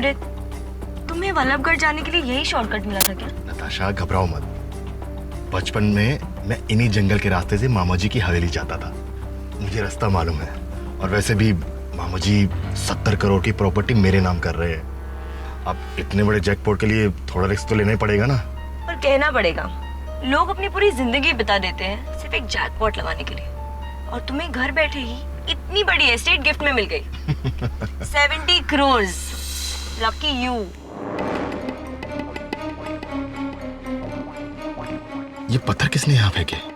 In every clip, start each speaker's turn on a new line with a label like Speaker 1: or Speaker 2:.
Speaker 1: अमृत, तुम्हें वल्लभगढ़ जाने के लिए यही शॉर्टकट मिला था क्या?
Speaker 2: नताशा घबराओ मत। बचपन में मैं इन्हीं जंगल के रास्ते से मामा जी की हवेली जाता था, मुझे रास्ता मालूम है। और वैसे भी मामा जी 70 करोड़ की प्रॉपर्टी मेरे नाम कर रहे हैं। अब इतने बड़े जैकपॉट के लिए थोड़ा रिस्क तो लेना ही पड़ेगा ना।
Speaker 1: पर कहना पड़ेगा, लोग अपनी पूरी जिंदगी बिता देते हैं सिर्फ एक जैकपॉट लगाने के लिए, और तुम्हें घर बैठे ही इतनी बड़ी एस्टेट गिफ्ट में मिल गई। 70 करोड़। Lucky you.
Speaker 2: ये पत्थर किसने यहाँ फेंके?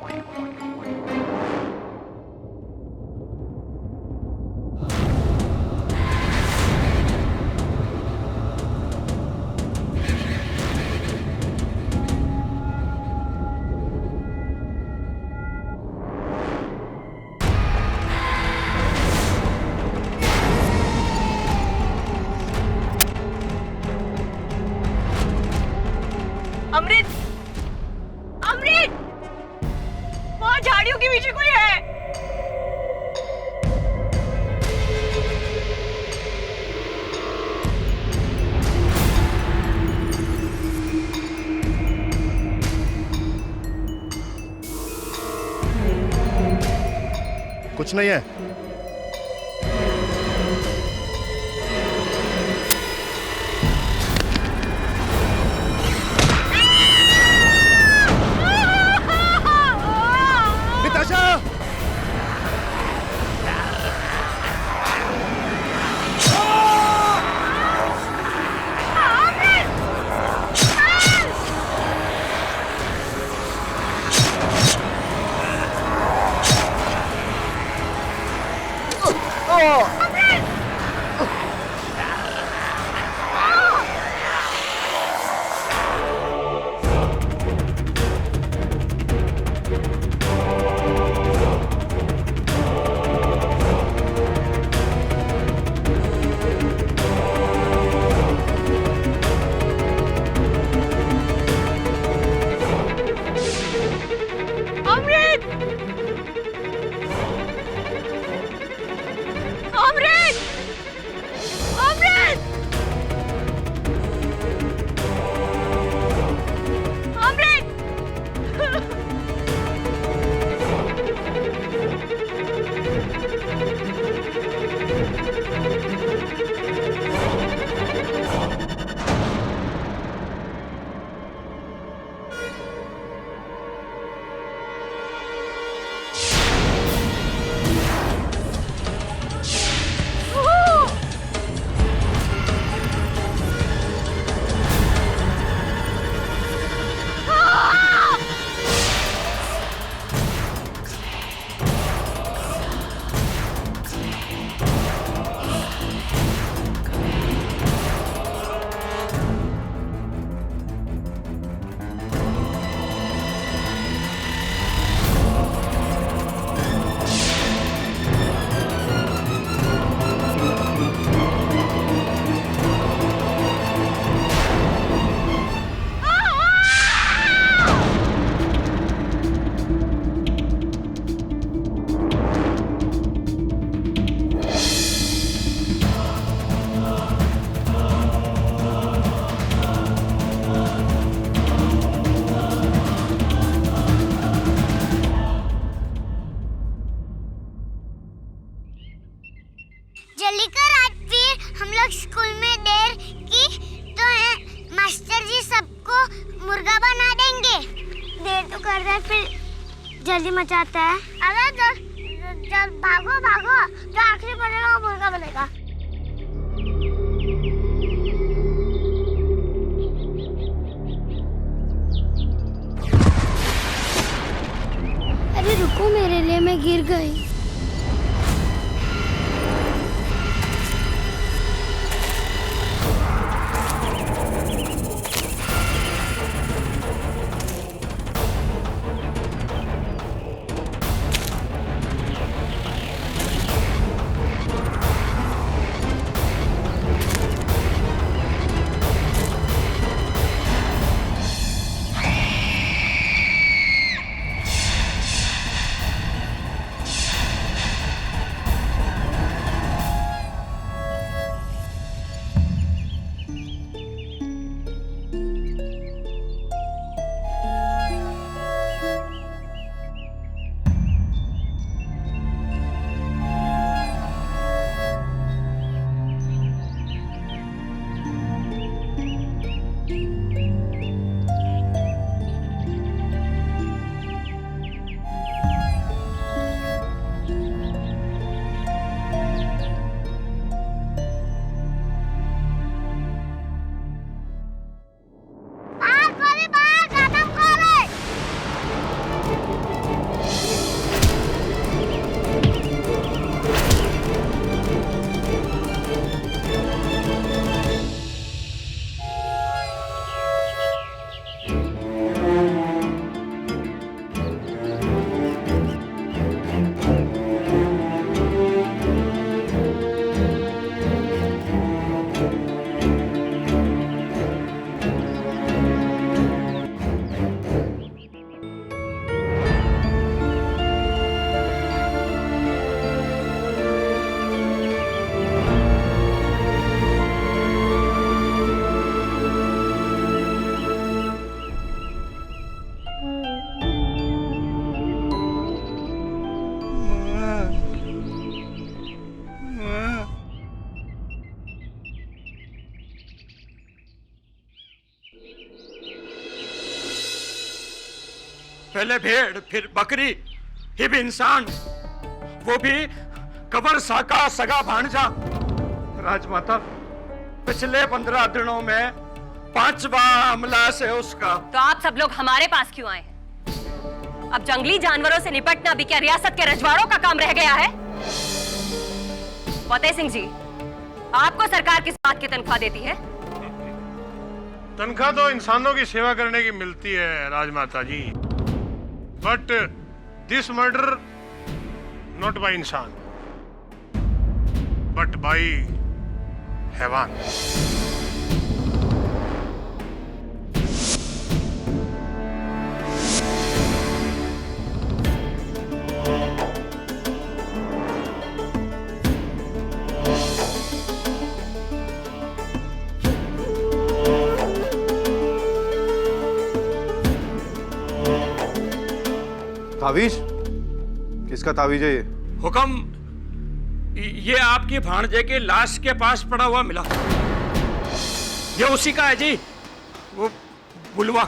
Speaker 1: अमृत, अमृत, वहाँ झाड़ियों के पीछे कोई है।
Speaker 2: कुछ नहीं है। नताशा!
Speaker 3: जल्दी कर, आज फिर हम लोग स्कूल में देर की तो मास्टर जी सबको मुर्गा बना देंगे। देर तो कर रहे फिर जल्दी मचाता है। अरे जल भागो भागो, जो आखिरी बनेगा वो मुर्गा बनेगा। अरे रुको, मेरे लिए मैं गिर गई।
Speaker 4: पहले भेड़ फिर बकरी फिर इंसान, वो भी कबर सा का सगा भांजा। राजमाता, पिछले 15 दिनों में 5वां हमला से उसका।
Speaker 5: तो आप सब लोग हमारे पास क्यों आए? अब जंगली जानवरों से निपटना भी क्या रियासत के रजवाड़ों का काम रह गया है? फतेह सिंह जी, आपको सरकार किस बात की तनख्वाह देती है?
Speaker 6: तनख्वाह तो इंसानों की सेवा करने की मिलती है Rajmata ji, but this murder not by इंसान बट बाय हैवान।
Speaker 7: तावीज? किसका तावीज है ये?
Speaker 4: हुक्म, ये आपकी भांजे के लाश के पास पड़ा हुआ मिला। ये उसी का है जी, वो बुलवा।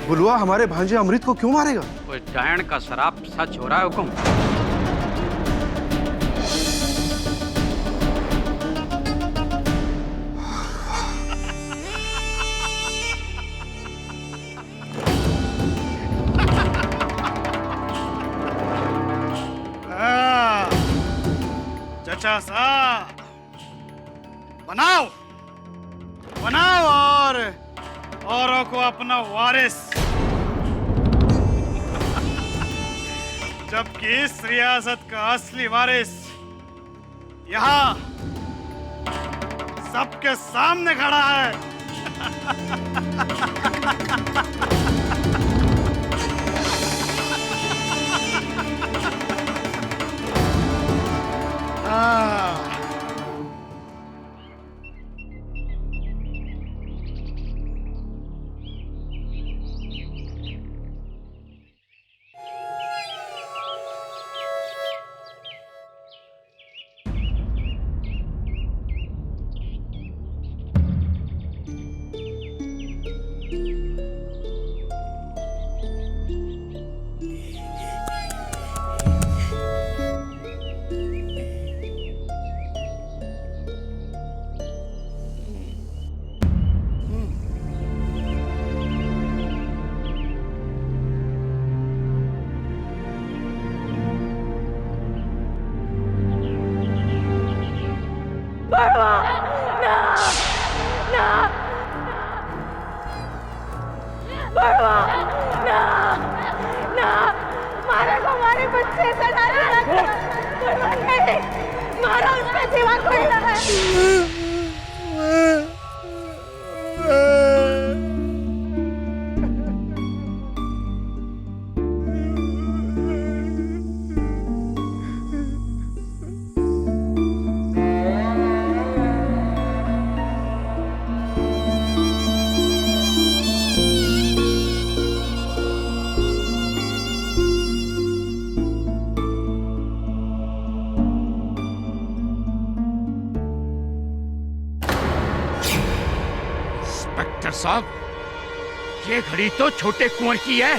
Speaker 7: बुलवा हमारे भांजे अमृत को क्यों मारेगा?
Speaker 8: वो डायन का शराब सच हो रहा है हुक्म।
Speaker 9: चचा साहब, बनाओ बनाओ और औरों को अपना वारिस। जबकि इस रियासत का असली वारिस यहाँ सबके सामने खड़ा है।
Speaker 4: इंस्पेक्टर साहब, ये घड़ी तो छोटे कुंवर की है।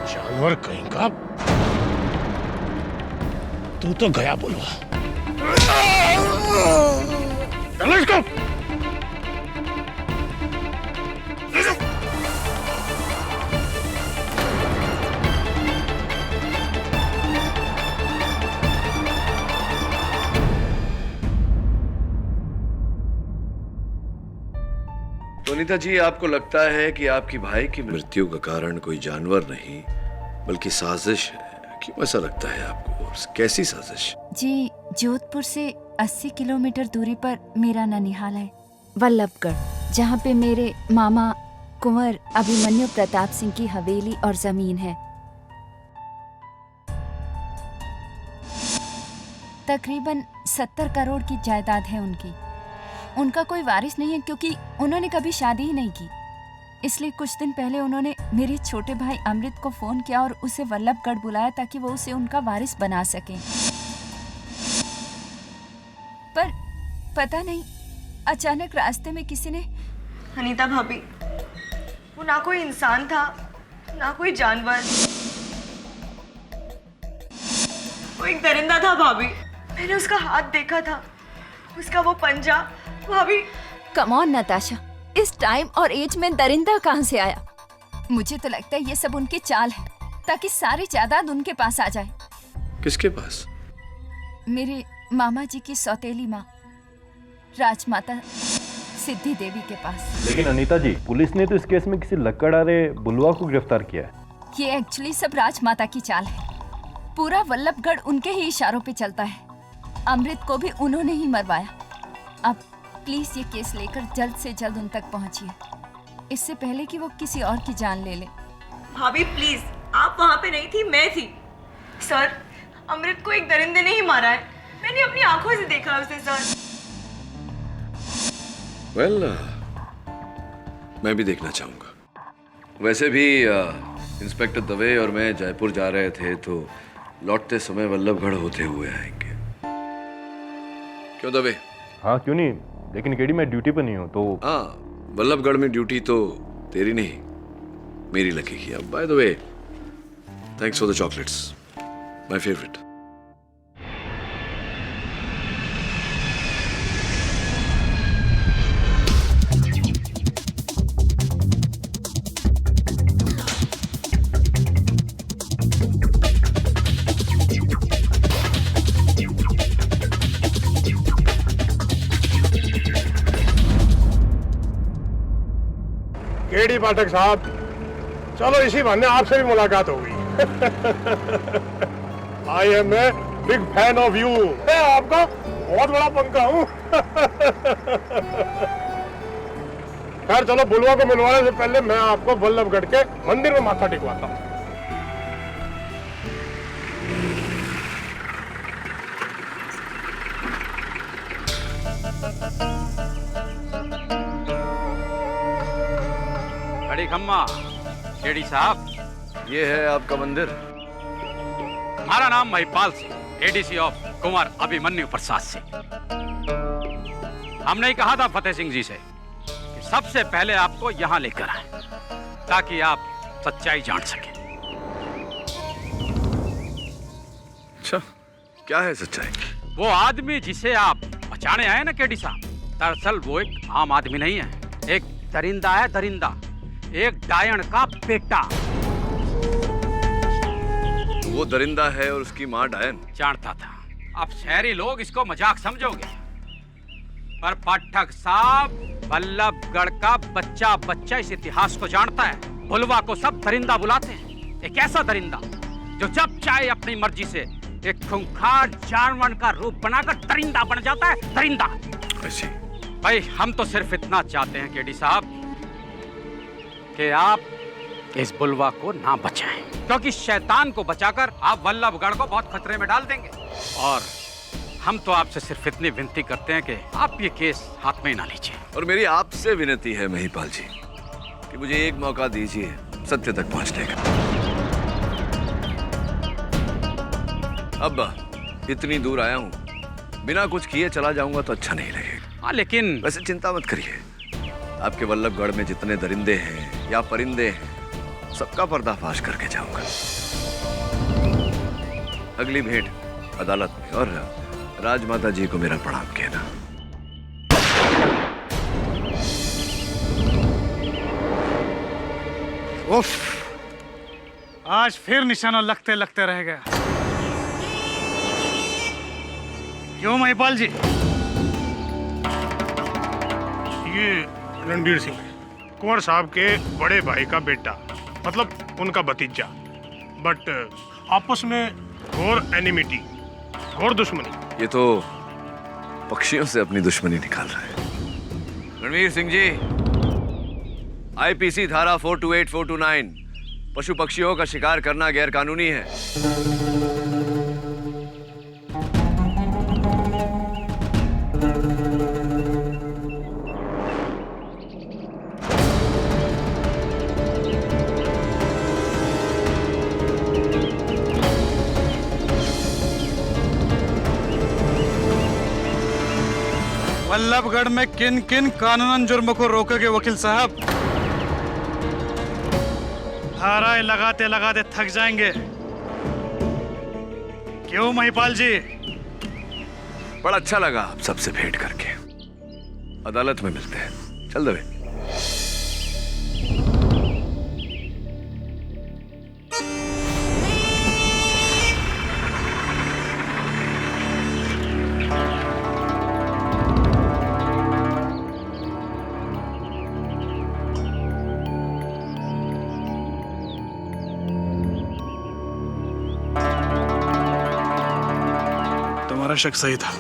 Speaker 6: जानवर कहीं का। तू तो गया बुलवा। चलो इसको।
Speaker 10: सुनीता जी, आपको लगता है कि आपकी भाई की मृत्यु का कारण कोई जानवर नहीं बल्कि साजिश है? क्यों ऐसा लगता है आपको? कैसी साजिश?
Speaker 11: जी, जोधपुर से 80 किलोमीटर दूरी पर मेरा ननिहाल है, वल्लभगढ़, जहाँ पे मेरे मामा कुंवर अभिमन्यु प्रताप सिंह की हवेली और जमीन है। तकरीबन 70 करोड़ की जायदाद है उनकी। उनका कोई वारिस नहीं है क्योंकि उन्होंने कभी शादी ही नहीं की। इसलिए कुछ दिन पहले उन्होंने मेरे छोटे भाई अमृत को फोन किया और उसे वल्लभगढ़ बुलाया ताकि वो उसे उनका वारिस बना सके। पर पता नहीं अचानक रास्ते में किसी ने।
Speaker 1: अनीता भाभी, वो ना कोई इंसान था ना कोई जानवर, वो एक दरिंदा था भाभी। मैंने उसका हाथ देखा था, उसका वो पंजा। भाभी
Speaker 11: कम ऑन नताशा, इस टाइम और एज में दरिंदा कहाँ से आया? मुझे तो लगता है ये सब उनकी चाल है ताकि सारी जायदाद उनके पास आ जाए।
Speaker 10: किसके पास?
Speaker 11: मेरे मामा जी की सौतेली माँ राजमाता सिद्धि देवी के पास।
Speaker 12: लेकिन अनीता जी, पुलिस ने तो इस केस में किसी लक्कड़हारे बुलवा को गिरफ्तार किया है।
Speaker 11: ये एक्चुअली सब राजमाता की चाल है। पूरा वल्लभगढ़ उनके ही इशारों पे चलता है। अमृत को भी उन्होंने ही मरवाया। अब प्लीज ये केस लेकर जल्द से जल्द उन तक पहुंचिए, इससे पहले कि वो किसी और की जान ले ले।
Speaker 1: भाभी प्लीज, आप वहाँ पे नहीं थी, मैं थी। सर, अमृत को एक दरिंदे ने ही मारा है। मैंने अपनी आंखों से देखा उसे सर।
Speaker 10: वेल, मैं भी देखना चाहूंगा। वैसे भी इंस्पेक्टर दवे और मैं जयपुर जा रहे थे, तो लौटते समय वल्लभगढ़ होते हुए आएंगे। क्यों दवे?
Speaker 12: हाँ क्यों नहीं, लेकिन केडी मैं ड्यूटी पर नहीं हूँ तो।
Speaker 10: हाँ, वल्लभगढ़ में ड्यूटी तो तेरी नहीं मेरी लगेगी। अब by the way, thanks for the chocolates, my favourite.
Speaker 6: KD Pathak साहब, चलो इसी बहाने आपसे भी मुलाकात हो गई। I am a big fan of you. मैं आपका बहुत बड़ा पंखा हूँ। खैर चलो, बुलवा को मिलवाने से पहले मैं आपको वल्लभगढ़ के मंदिर में माथा टेकवाता हूँ।
Speaker 8: बड़ी खम्मा, केडी साहब,
Speaker 10: ये है आपका मंदिर।
Speaker 8: हमारा नाम महिपाल सिंह, एडीसी ऑफ कुंवर अभिमन्यु प्रसाद सिंह। हमने ही कहा था फतेह सिंह जी से कि सबसे पहले आपको यहाँ लेकर आए ताकि आप सच्चाई जान सकें।
Speaker 10: अच्छा, क्या है सच्चाई?
Speaker 8: वो आदमी जिसे आप बचाने आए ना केडी साहब, दरअसल वो एक आम आदमी नहीं है, एक दरिंदा है। दरिंदा, एक डायन का बेटा।
Speaker 10: वो दरिंदा है और उसकी माँ डायन।
Speaker 8: जानता था। अब शहरी लोग इसको मजाक समझोगे, पर पाठक साहब, वल्लभगढ़ का बच्चा बच्चा इस इतिहास को जानता है। बुलवा को सब दरिंदा बुलाते हैं। एक ऐसा दरिंदा जो जब चाहे अपनी मर्जी से एक खूंखार जानवर का रूप बनाकर दरिंदा बन जाता है। दरिंदा।
Speaker 10: ऐसी
Speaker 8: भाई, हम तो सिर्फ इतना चाहते हैं केडी साहब कि आप इस बुलवा को ना बचाएं, क्योंकि शैतान को बचाकर आप वल्लभगढ़ को बहुत खतरे में डाल देंगे। और हम तो आपसे सिर्फ इतनी विनती करते हैं कि आप ये केस हाथ में ही ना लीजिए।
Speaker 10: और मेरी आपसे विनती है महिपाल जी कि मुझे एक मौका दीजिए सत्य तक पहुंचने का। अब इतनी दूर आया हूं, बिना कुछ किए चला जाऊंगा तो अच्छा नहीं लगेगा।
Speaker 8: हाँ, लेकिन
Speaker 10: वैसे चिंता मत करिए, आपके वल्लभगढ़ में जितने दरिंदे हैं या परिंदे हैं, सबका पर्दाफाश करके जाऊंगा। अगली भेंट अदालत में, और राजमाता जी को मेरा प्रणाम कहना।
Speaker 9: उफ, आज फिर निशाना लगते लगते रह गया। क्यों महिपाल जी?
Speaker 6: ये रणबीर सिंह कुंवर साहब के बड़े भाई का बेटा, मतलब उनका भतीजा, बट आपस में घोर एनिमिटी, घोर दुश्मनी।
Speaker 10: ये तो पक्षियों से अपनी दुश्मनी निकाल रहा है। रणवीर सिंह जी, आईपीसी धारा 428, 429, पशु पक्षियों का शिकार करना गैर कानूनी है।
Speaker 9: बल्लभगढ़ में किन किन कानूनन जुर्म को रोकोगे वकील साहब? धाराएं लगाते लगाते थक जाएंगे। क्यों महिपाल जी?
Speaker 10: बड़ा अच्छा लगा आप सबसे भेंट करके। अदालत में मिलते हैं। चल दबे।
Speaker 9: तुम्हारा शक सही था,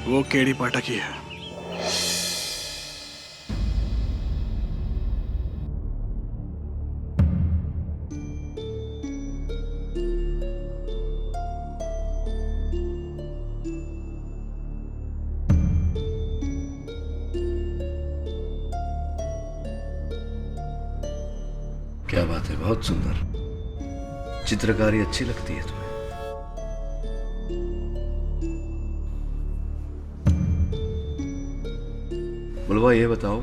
Speaker 9: वो केडी पाठक ही है।
Speaker 10: क्या बात है, बहुत सुंदर। चित्रकारी अच्छी लगती है तुम्हें। बुलवा, ये बताओ,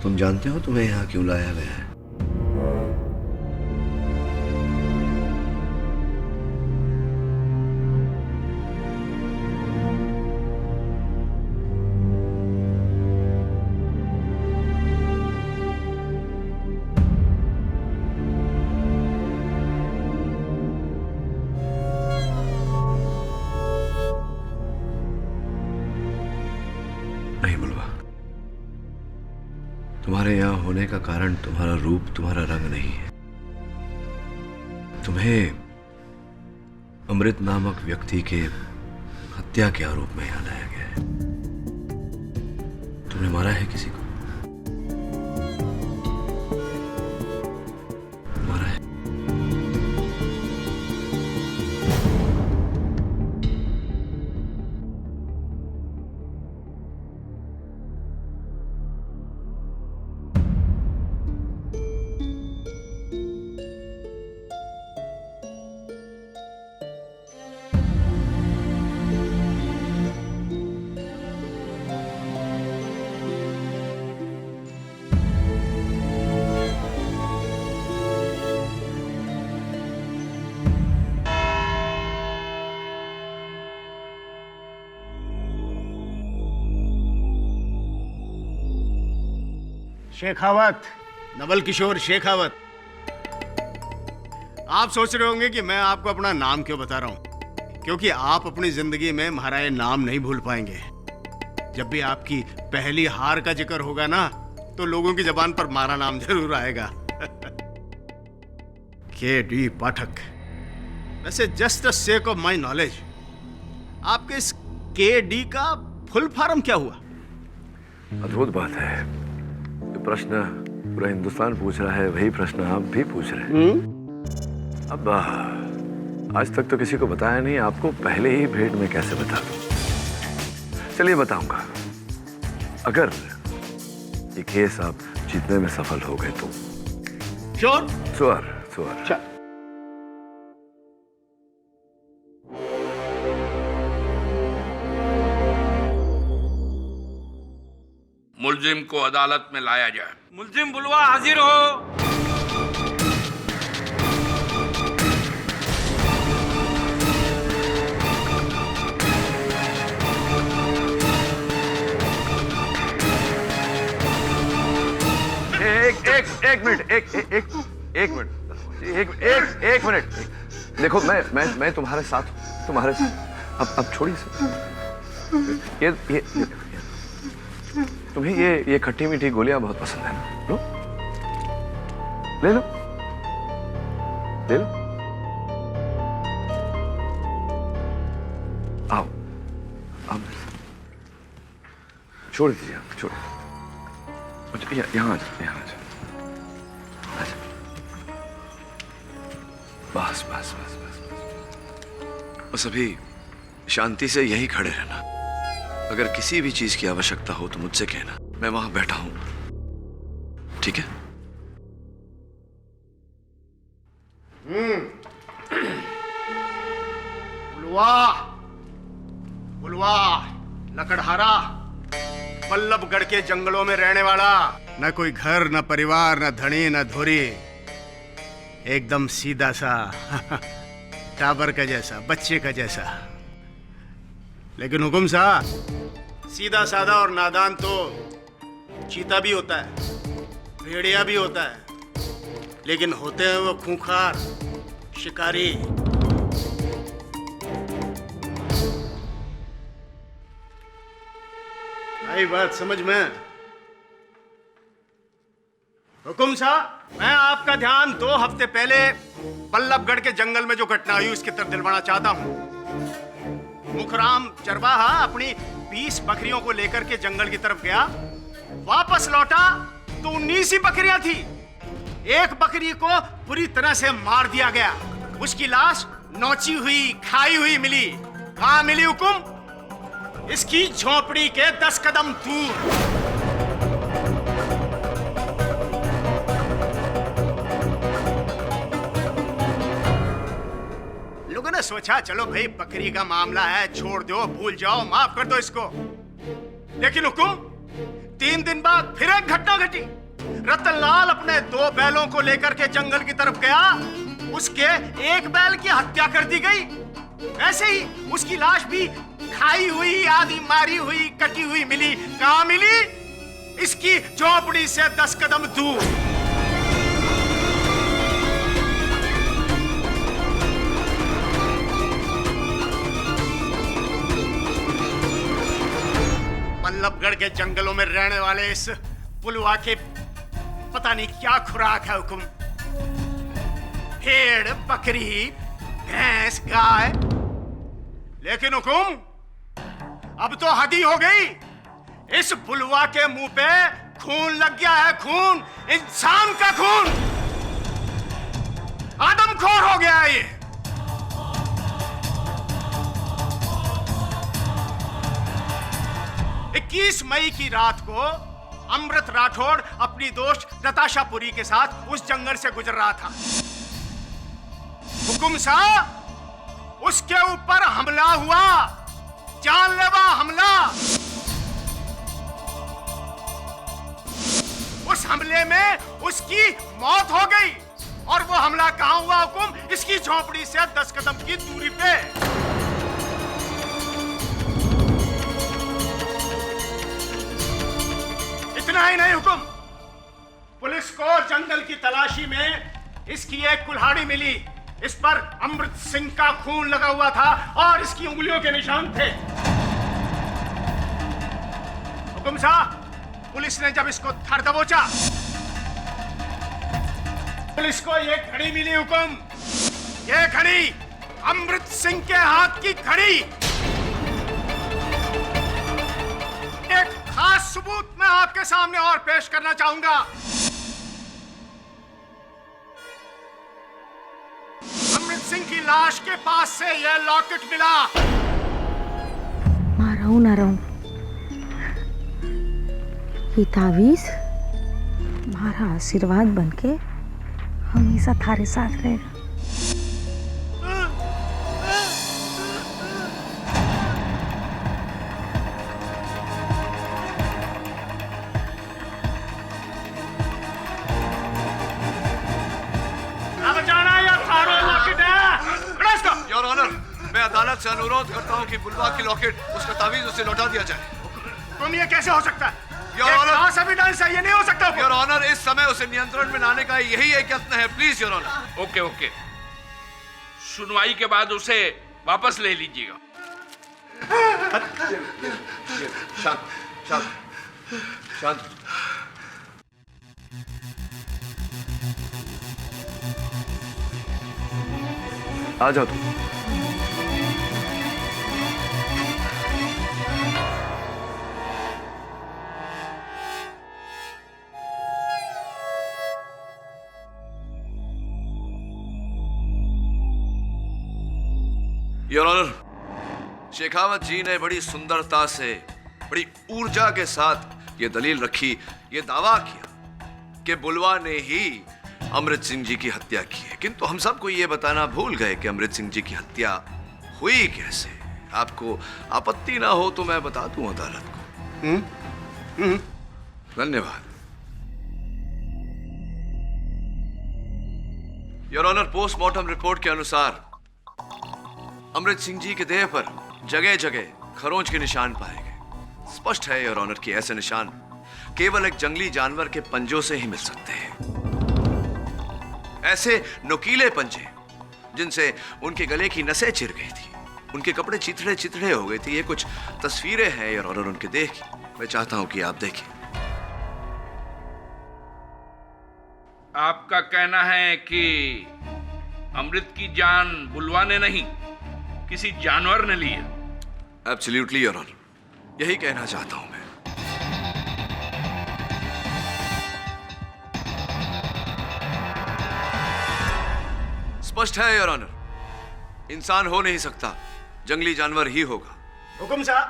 Speaker 10: तुम जानते हो तुम्हें यहाँ क्यों लाया गया है? नहीं बुलवा, तुम्हारे यहाँ होने का कारण तुम्हारा रूप, तुम्हारा रंग नहीं है। तुम्हें अमृत नामक व्यक्ति के हत्या के आरोप में यहाँ लाया गया है। तुमने मारा है किसी को? मारा है?
Speaker 9: शेखावत, नवल किशोर शेखावत। आप सोच रहे होंगे कि मैं आपको अपना नाम क्यों बता रहा हूं, क्योंकि आप अपनी जिंदगी में हमारा ये नाम नहीं भूल पाएंगे। जब भी आपकी पहली हार का जिक्र होगा ना, तो लोगों की जबान पर हमारा नाम जरूर आएगा। के.डी. पाठक। वैसे just the sake of my knowledge, आपके इस के.डी. का फुल फॉर्म क्या हुआ?
Speaker 10: अद्भुत बात है। जो प्रश्न पूरा हिंदुस्तान पूछ रहा है, वही प्रश्न आप भी पूछ रहे हैं। अब आज तक तो किसी को बताया नहीं, आपको पहले ही भेंट में कैसे बता दूं? चलिए बताऊंगा। अगर ये केस आप जीतने में सफल हो गए तो।
Speaker 9: श्योर?
Speaker 10: Sure, sure.
Speaker 13: मुलजिम को अदालत में लाया जाए।
Speaker 8: मुलजिम बुलवा हाजिर हो।
Speaker 10: एक मिनट, एक मिनट। देखो, मैं तुम्हारे साथ हूं, तुम्हारे साथ। अब छोड़िए सब। ये तुम्हें ये खट्टी मीठी गोलियां बहुत पसंद है ना? लो, ले लो, ले लो। आओ, छोड़ दीजिए, आप छोड़। यहाँ आ जाओ, यहाँ आ जाओ। बस बस बस बस बस बस अभी शांति से यही खड़े रहना। अगर किसी भी चीज की आवश्यकता हो तो मुझसे कहना, मैं वहां बैठा हूं, ठीक है?
Speaker 9: बुलवा, बुलवा, लकड़हारा, बल्लभगढ़ के जंगलों में रहने वाला, न कोई घर, न परिवार, न धनी, न धोरी, एकदम सीधा सा टाबर का जैसा, बच्चे का जैसा। लेकिन हुकुम साहब, सीधा साधा और नादान तो चीता भी होता है, भेड़िया भी होता है, लेकिन होते हैं वो खूंखार शिकारी। आई बात समझ में? हुकुम साहब, मैं आपका ध्यान 2 हफ्ते पहले बल्लभगढ़ के जंगल में जो घटना हुई उसकी तरफ दिलवाना चाहता हूँ। मुखराम चरवाहा अपनी 20 बकरियों को लेकर के जंगल की तरफ गया, वापस लौटा तो 19 ही बकरियां थी। एक बकरी को पूरी तरह से मार दिया गया, उसकी लाश नोची हुई, खाई हुई मिली। कहाँ मिली हुकुम? इसकी झोपड़ी के 10 कदम दूर। लोगों ने सोचा चलो भाई बकरी का मामला है, छोड़ दो, भूल जाओ, माफ कर दो इसको। लेकिन हुकुम, 3 दिन बाद फिर एक घटना घटी। रतनलाल अपने 2 बैलों को लेकर के जंगल की तरफ गया, उसके एक बैल की हत्या कर दी गई। ऐसे ही उसकी लाश भी खाई हुई, आधी मारी हुई, कटी हुई मिली। कहाँ मिली? इसकी झोपड़ी से 10 कदम दूर। बल्लभगढ़ के जंगलों में रहने वाले इस बुलवा के पता नहीं क्या खुराक है हुकुम। भेड़, बकरी, भैंस, गाय। लेकिन हुकुम, अब तो हद ही हो गई। इस बुलवा के मुंह पे खून लग गया है, खून, इंसान का खून। आदमखोर हो गया है ये। 21 मई की रात को अमृत राठौड़ अपनी दोस्त नताशापुरी के साथ उस जंगल से गुजर रहा था। हुकुम साहब, उसके ऊपर हमला हुआ, जानलेवा हमला। उस हमले में उसकी मौत हो गई। और वो हमला कहां हुआ हुकुम? इसकी झोपड़ी से 10 कदम की दूरी पे। इतना ही नहीं हुकुम, पुलिस को जंगल की तलाशी में इसकी एक कुल्हाड़ी मिली। इस पर अमृत सिंह का खून लगा हुआ था और इसकी उंगलियों के निशान थे। हुकुम साहब, पुलिस ने जब इसको धर दबोचा, पुलिस को ये घड़ी मिली हुकुम। ये घड़ी अमृत सिंह के हाथ की घड़ी। एक खास सबूत मैं आपके सामने और पेश करना चाहूंगा। अमृत सिंह की लाश के पास से यह लॉकेट मिला।
Speaker 14: मां रहूं ना रहूं, ये तावीज हमारा आशीर्वाद बनके हमेशा थारे साथ रहेगा।
Speaker 10: मैं अदालत से अनुरोध करता हूं कि बुलवा की लॉकेट, उसका तावीज उसे लौटा दिया जाए।
Speaker 9: तुम ये कैसे हो सकता है?
Speaker 10: योर ऑनर,
Speaker 9: एविडेंस है, ये नहीं हो सकता।
Speaker 10: योर ऑनर, इस समय उसे नियंत्रण में लाने का यही एक यत्न है। Please your honour.
Speaker 13: Okay okay, सुनवाई के बाद उसे वापस ले लीजिएगा।
Speaker 10: शांत शांत शांत। आ जाओ तुम। योर ऑनर, शेखावत जी ने बड़ी सुंदरता से, बड़ी ऊर्जा के साथ ये दलील रखी, ये दावा किया कि बुलवा ने ही अमृत सिंह जी की हत्या की है। किंतु हम सबको ये बताना भूल गए कि अमृत सिंह जी की हत्या हुई कैसे, आपको आपत्ति ना हो तो मैं बता दूं अदालत को। धन्यवाद। योर ऑनर, पोस्टमार्टम रिपोर्ट के अनुसार अमृत सिंह जी के देह पर जगह जगह खरोंच के निशान पाए गए। स्पष्ट है योर ऑनर कि ऐसे निशान केवल एक जंगली जानवर के पंजों से ही मिल सकते हैं। ऐसे नुकीले पंजे जिनसे उनके गले की नसें चिर गई थी, उनके कपड़े चिथड़े चिथड़े हो गए थे। ये कुछ तस्वीरें हैं योर ऑनर उनके देह की, मैं चाहता हूं कि आप देखें।
Speaker 13: आपका कहना है कि अमृत की जान बुलवा ने नहीं, किसी जानवर ने ली है?
Speaker 10: एब्सोल्युटली योर ऑनर, यही कहना चाहता हूं मैं। स्पष्ट है योर ऑनर, इंसान हो नहीं सकता, जंगली जानवर ही होगा।
Speaker 9: हुकुम साहब,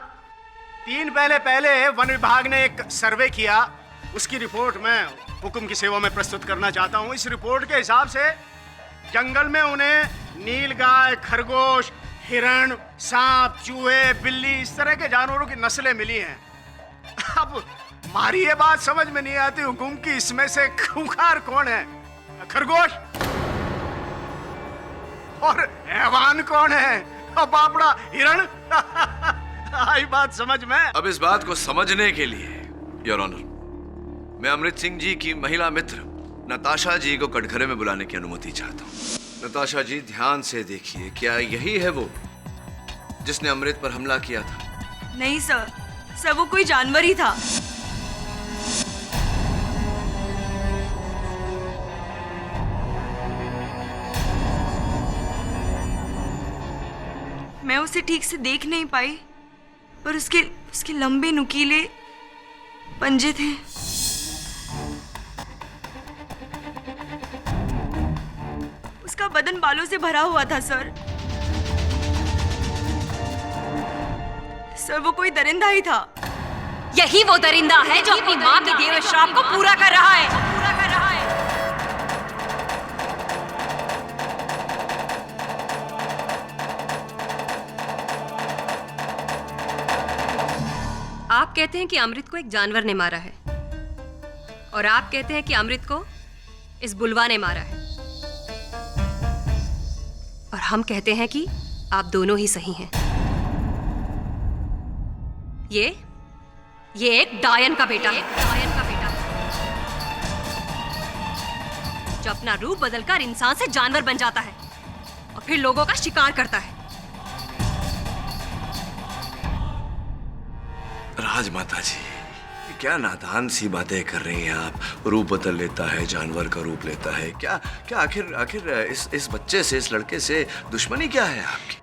Speaker 9: 3 पहले वन विभाग ने एक सर्वे किया, उसकी रिपोर्ट मैं हुकुम की सेवा में प्रस्तुत करना चाहता हूं। इस रिपोर्ट के हिसाब से जंगल में उन्हें नीलगाय, खरगोश, हिरण, सांप, चूहे, बिल्ली, इस तरह के जानवरों की नस्लें मिली हैं। अब हमारी ये बात समझ में नहीं आती हुकुम की इसमें से खूंखार कौन है, खरगोश और हैवान कौन है, बापड़ा हिरण? आई बात समझ में?
Speaker 10: अब इस बात को समझने के लिए योर ऑनर, मैं अमृत सिंह जी की महिला मित्र नताशा जी को कटघरे में बुलाने की अनुमति चाहता हूँ। नताशा जी, ध्यान से देखिए, क्या यही है वो जिसने अमृत पर हमला किया था?
Speaker 1: नहीं सर, वो कोई जानवर ही था। मैं उसे ठीक से देख नहीं पाई, पर उसके लंबे नुकीले पंजे थे। उसका बदन बालों से भरा हुआ था सर। वो कोई दरिंदा ही था।
Speaker 5: यही वो दरिंदा है जो अपनी माँ के दिए हुए श्राप को पूरा कर रहा है। आप कहते हैं कि अमृत को एक जानवर ने मारा है, और आप कहते हैं कि अमृत को इस बुलवा ने मारा है, और हम कहते हैं कि आप दोनों ही सही हैं। ये एक डायन का बेटा है, जो अपना रूप बदलकर इंसान से जानवर बन जाता है और फिर लोगों का शिकार करता है।
Speaker 10: राजमाता जी, क्या नादान सी बातें कर रही हैं आप। रूप बदल लेता है, जानवर का रूप लेता है। क्या क्या आखिर इस बच्चे से, इस लड़के से दुश्मनी क्या है आपकी?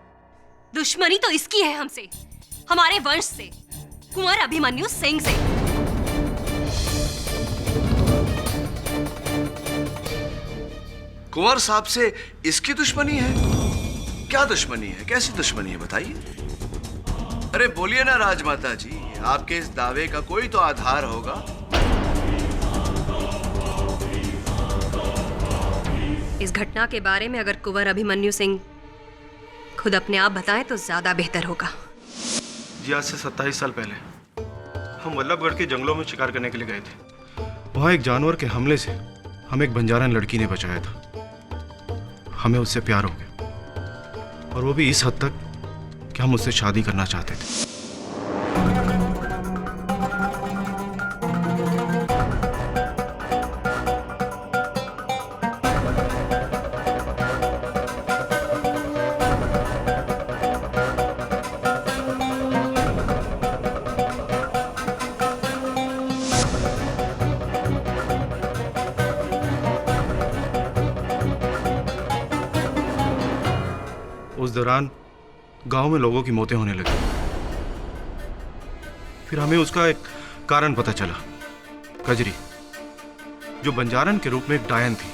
Speaker 5: दुश्मनी तो इसकी है हमसे, हमारे वंश से, कुंवर अभिमन्यु सिंह से।
Speaker 10: कुंवर साहब से इसकी दुश्मनी है? क्या दुश्मनी है, कैसी दुश्मनी है, बताइए। अरे बोलिए ना राजमाता जी, आपके इस दावे का कोई तो आधार होगा।
Speaker 5: इस घटना के बारे में अगर कुंवर अभिमन्यु सिंह खुद अपने आप बताएं तो ज्यादा बेहतर होगा।
Speaker 7: जी, आज से 27 साल पहले हम वल्लभगढ़ के जंगलों में शिकार करने के लिए गए थे। वहाँ एक जानवर के हमले से हमें एक बंजारन लड़की ने बचाया था। हमें उससे प्यार हो गया, और वो भी इस हद तक कि हम उससे शादी करना चाहते थे। उस दौरान गांव में लोगों की मौतें होने लगी। फिर हमें उसका एक कारण पता चला। कजरी, जो बंजारन के रूप में एक डायन थी,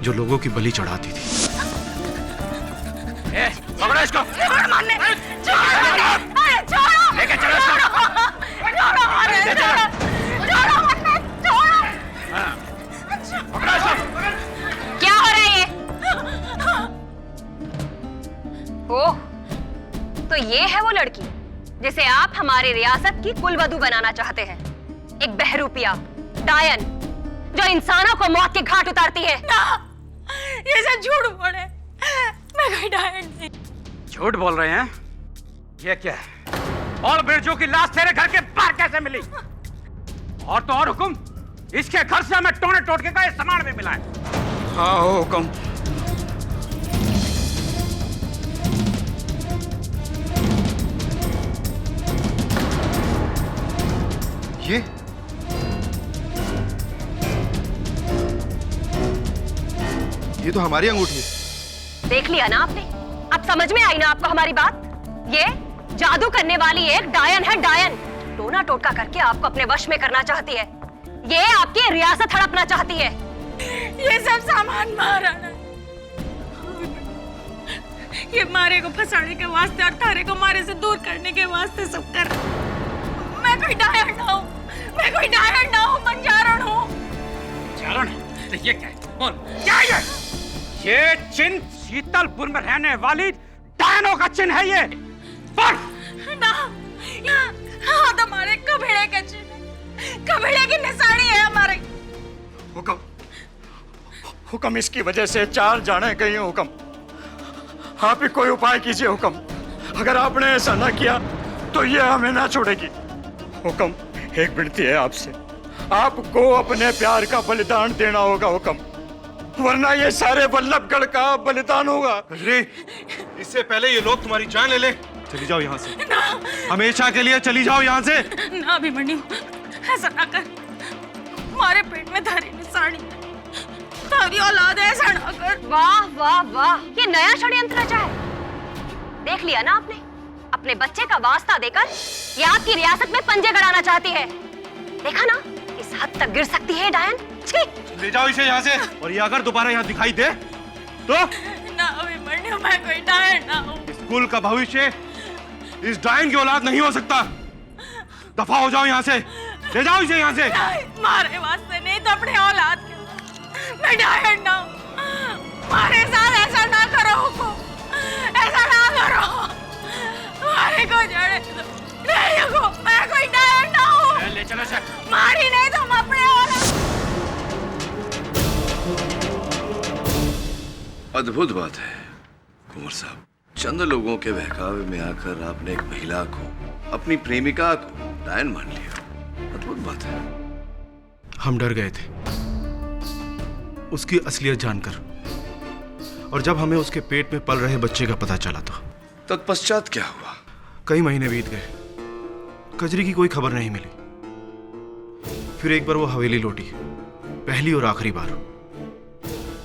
Speaker 7: जो लोगों की बलि चढ़ाती थी।
Speaker 4: पकड़ो इसको। लेके चलो
Speaker 5: क्या हो रहा है ये? ओह, तो आप हमारी रियासत की कुलवधू बनाना चाहते हैं, एक बहरूपिया डायन जो इंसानों को मौत के घाट उतारती है।
Speaker 14: ना, ये सब झूठ बोले, मैं कोई डायन नहीं।
Speaker 8: झूठ बोल रहे हैं? ये क्या है? और बिरजू की लाश तेरे घर के बाहर कैसे मिली? और तो और हुकुम, इसके घर से हमें टोने टोटके का ये सामान भी मिला है। हाँ हुकुम।
Speaker 7: ये तो हमारी अंगूठी है।
Speaker 5: देख लिया ना आपने? अब समझ में आई ना आपको हमारी बात? ये जादू करने वाली एक डायन है, डायन। टोना टोटका करके आपको अपने वश में करना चाहती है। ये आपकी रियासत हड़पना चाहती है।
Speaker 14: ये सब सामान महाराणा, ये मारे को फंसाने के वास्ते और थारे को मारे से दूर करने के वास्ते सब कर। मैं कोई डायन ना हूँ, मैं कोई डायन ना हूँ, बंजारण हूँ।
Speaker 8: बंजारण? तो ये क्या है? बोल, क्या है ये चिन्ह? शीतलपुर में रहने वाली डायनों का चिन्ह है ये। पर
Speaker 14: ना, हाँ तो हमारे कबीले के चिन्ह, कबीले की निशानी है हमारे।
Speaker 4: हुक्म, हुक्म, इसकी वजह से 4 जाने गई हैं हुक्म। आप ही कोई उपाय कीजिए हुक्म। अगर आपने ऐसा ना किया तो ये हमें ना छोड़ेगी। हुक्म, एक विनती है आपसे, आपको अपने प्यार का बलिदान देना होगा हुक्म, वरना ये सारे वल्लभगढ़ का बलिदान होगा।
Speaker 7: अरे इससे पहले ये लोग तुम्हारी जान ले ले। चली जाओ यहाँ से, हमेशा के लिए चली जाओ यहाँ से।
Speaker 14: ना अभिमन्यु, ऐसा ना कर। हमारे पेट में धारी निशानी है, तारी औलाद है, ऐसा ना कर।
Speaker 5: वाह वाह वाह, ये नया षड्यंत्र रचा है। देख लिया ना आपने? अपने बच्चे का वास्ता देकर ये आपकी रियासत में पंजे गड़ाना चाहती है। देखा ना इस हद तक गिर सकती है डायन।
Speaker 7: ले जाओ इसे यहाँ से, और ये अगर दोबारा यहाँ दिखाई दे तो
Speaker 14: ना अभिमन्यु, मैं कोई डायन ना हूँ।
Speaker 7: स्कूल का भविष्य इस डायन की औलाद नहीं हो सकता। दफा हो जाओ यहाँ से, ले जाओ इसे यहाँ से।
Speaker 14: मारे वास्ते नहीं तो अपने औलाद के। मैं डायन ना हूँ, मारे साथ ऐसा ना करो हुकुम, ऐसा ना करो। मारे को जड़े दो। नहीं हुकुम, मैं कोई डायन ना हूँ।
Speaker 8: ले चलो सर।
Speaker 14: मारी नहीं तो हम अपने औलाद।
Speaker 10: अद्भुत बात है कुंवर साहब, चंद लोगों के बहकावे में आकर आपने एक महिला को, अपनी प्रेमिका को डायन मान लिया। अद्भुत बात है।
Speaker 7: हम डर गए थे उसकी असलियत जानकर, और जब हमें उसके पेट में पल रहे बच्चे का पता चला तो
Speaker 10: तत्पश्चात क्या हुआ?
Speaker 7: कई महीने बीत गए, कजरी की कोई खबर नहीं मिली। फिर एक बार वो हवेली लौटी, पहली और आखिरी बार,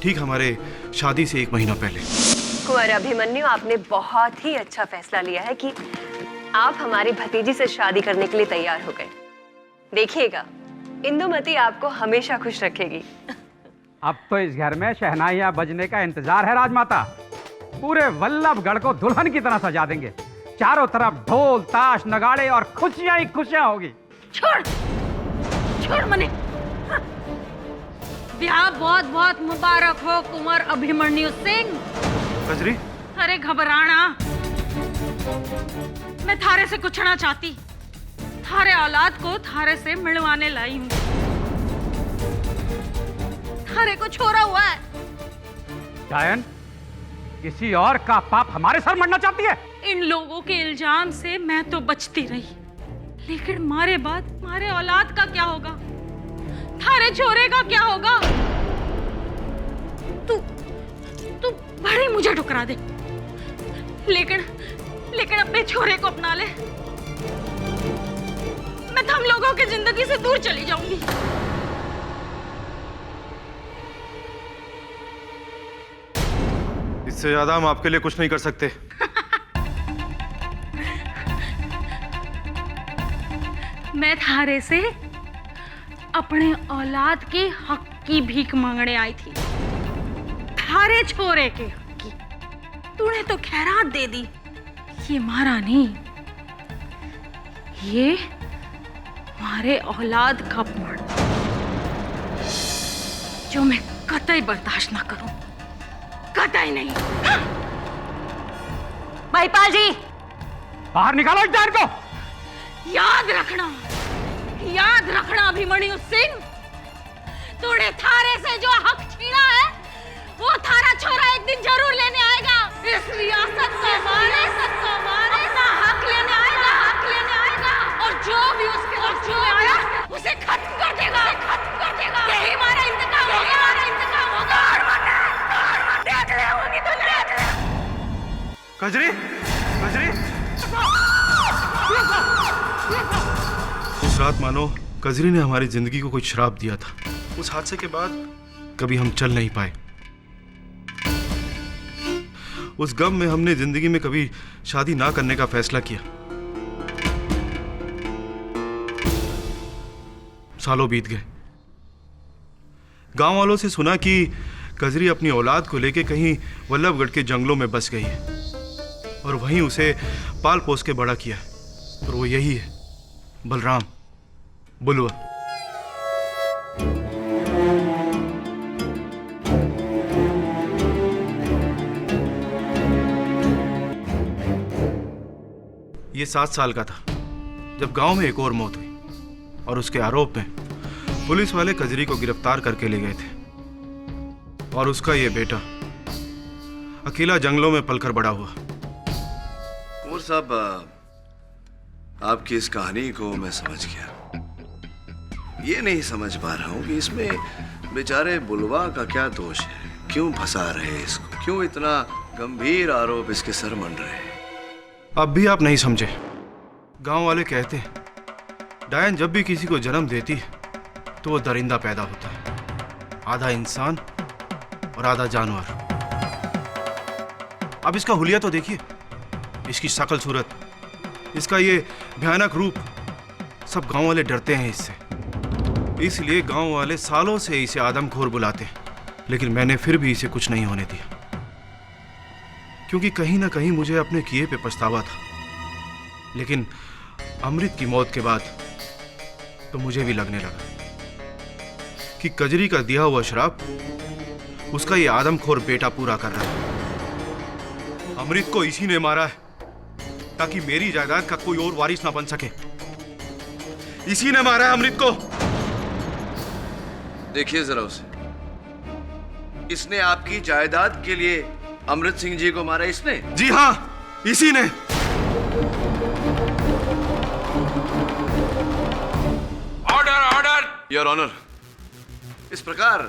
Speaker 7: ठीक हमारे शादी से 1 महीना पहले।
Speaker 5: कुंवर अभिमन्यु, आपने बहुत ही अच्छा फैसला लिया है कि आप हमारी भतीजी से शादी करने के लिए तैयार हो गए। देखिएगा, इंदुमती आपको हमेशा खुश रखेगी।
Speaker 8: अब तो इस घर में शहनाइयां बजने का इंतजार है राजमाता। पूरे वल्लभगढ़ को दुल्हन की तरह सजा देंगे। चारों तरफ ढोल ताश नगाड़े और खुशियां ही खुशियां होगी।
Speaker 14: छोड़, छोड़ मने। ब्याह बहुत बहुत मुबारक हो कुंवर अभिमन्यु सिंह।
Speaker 7: कजरी,
Speaker 14: अरे घबराना, मैं थारे से कुछ ना चाहती। थारे औलाद को थारे से मिलवाने लाई हूँ। थारे को छोड़ा हुआ है।
Speaker 8: डायन, किसी और का पाप हमारे सर मरना चाहती है?
Speaker 14: इन लोगों के इल्जाम से मैं तो बचती रही, लेकिन मारे बाद मारे औलाद का क्या होगा? थारे छोरे का क्या होगा? तू बड़े मुझे ठुकरा दे, लेकिन अपने छोरे को अपना ले। मैं तुम लोगों की जिंदगी से दूर चली जाऊंगी।
Speaker 7: इससे ज्यादा हम आपके लिए कुछ नहीं कर सकते।
Speaker 14: मैं थारे से अपने औलाद के हक की भीख मांगने आई थी, थारे छोरे के हक की। तूने तो खैरात दे दी, ये मारा नहीं, ये हमारे औलाद का अपमान, जो मैं कतई बर्दाश्त ना करूं, कतई नहीं।
Speaker 5: महिपाल जी,
Speaker 8: बाहर निकालो इस डायन को।
Speaker 14: याद रखना अभिमन्यु सिंह, तूने थारे से जो हक छीना है वो थारा छोरा एक दिन जरूर लेने आएगा। इस रियासत का मारे अपना हक लेने आएगा और जो भी उसके जो आया उसे खत्म कर देगा। यही हमारा इंतकाम होगा। देख ले होगी तो देख ले।
Speaker 7: कजरी, उस रात मानो कजरी ने हमारी जिंदगी को कोई श्राप दिया था। उस हादसे के बाद कभी हम चल नहीं पाए। उस गम में हमने जिंदगी में कभी शादी ना करने का फैसला किया। सालों बीत गए। गांव वालों से सुना कि कजरी अपनी औलाद को लेके कहीं वल्लभगढ़ के जंगलों में बस गई है और वहीं उसे पाल पोस के बड़ा किया और वो यही है, बलराम बुलवा। ये 7 साल का था जब गांव में एक और मौत हुई और उसके आरोप में पुलिस वाले कजरी को गिरफ्तार करके ले गए थे और उसका ये बेटा अकेला जंगलों में पलकर बड़ा हुआ।
Speaker 10: कुंवर साहब, आपकी इस कहानी को मैं समझ गया। ये नहीं समझ पा रहा हूँ कि इसमें बेचारे बुलवा का क्या दोष है, क्यों फंसा रहे इसको, क्यों इतना गंभीर आरोप इसके सर मन रहे हैं।
Speaker 7: अब भी आप नहीं समझे। गांव वाले कहते हैं डायन जब भी किसी को जन्म देती है तो वो दरिंदा पैदा होता है, आधा इंसान और आधा जानवर। अब इसका हुलिया तो देखिए, इसकी शक्ल सूरत, इसका ये भयानक रूप, सब गांव वाले डरते हैं इससे। इसलिए गांव वाले सालों से इसे आदमखोर बुलाते हैं, लेकिन मैंने फिर भी इसे कुछ नहीं होने दिया, क्योंकि कहीं ना कहीं मुझे अपने किए पे पछतावा था। लेकिन अमृत की मौत के बाद तो मुझे भी लगने लगा कि कजरी का दिया हुआ श्राप उसका ये आदमखोर बेटा पूरा कर रहा है। अमृत को इसी ने मारा है ताकि मेरी जायदाद का कोई और वारिस ना बन सके। इसी ने मारा है अमृत को।
Speaker 10: देखिए जरा उसे, इसने आपकी जायदाद के लिए अमृत सिंह जी को मारा इसने?
Speaker 7: जी हां, इसी ने।
Speaker 13: ऑर्डर
Speaker 10: योर ऑनर, इस प्रकार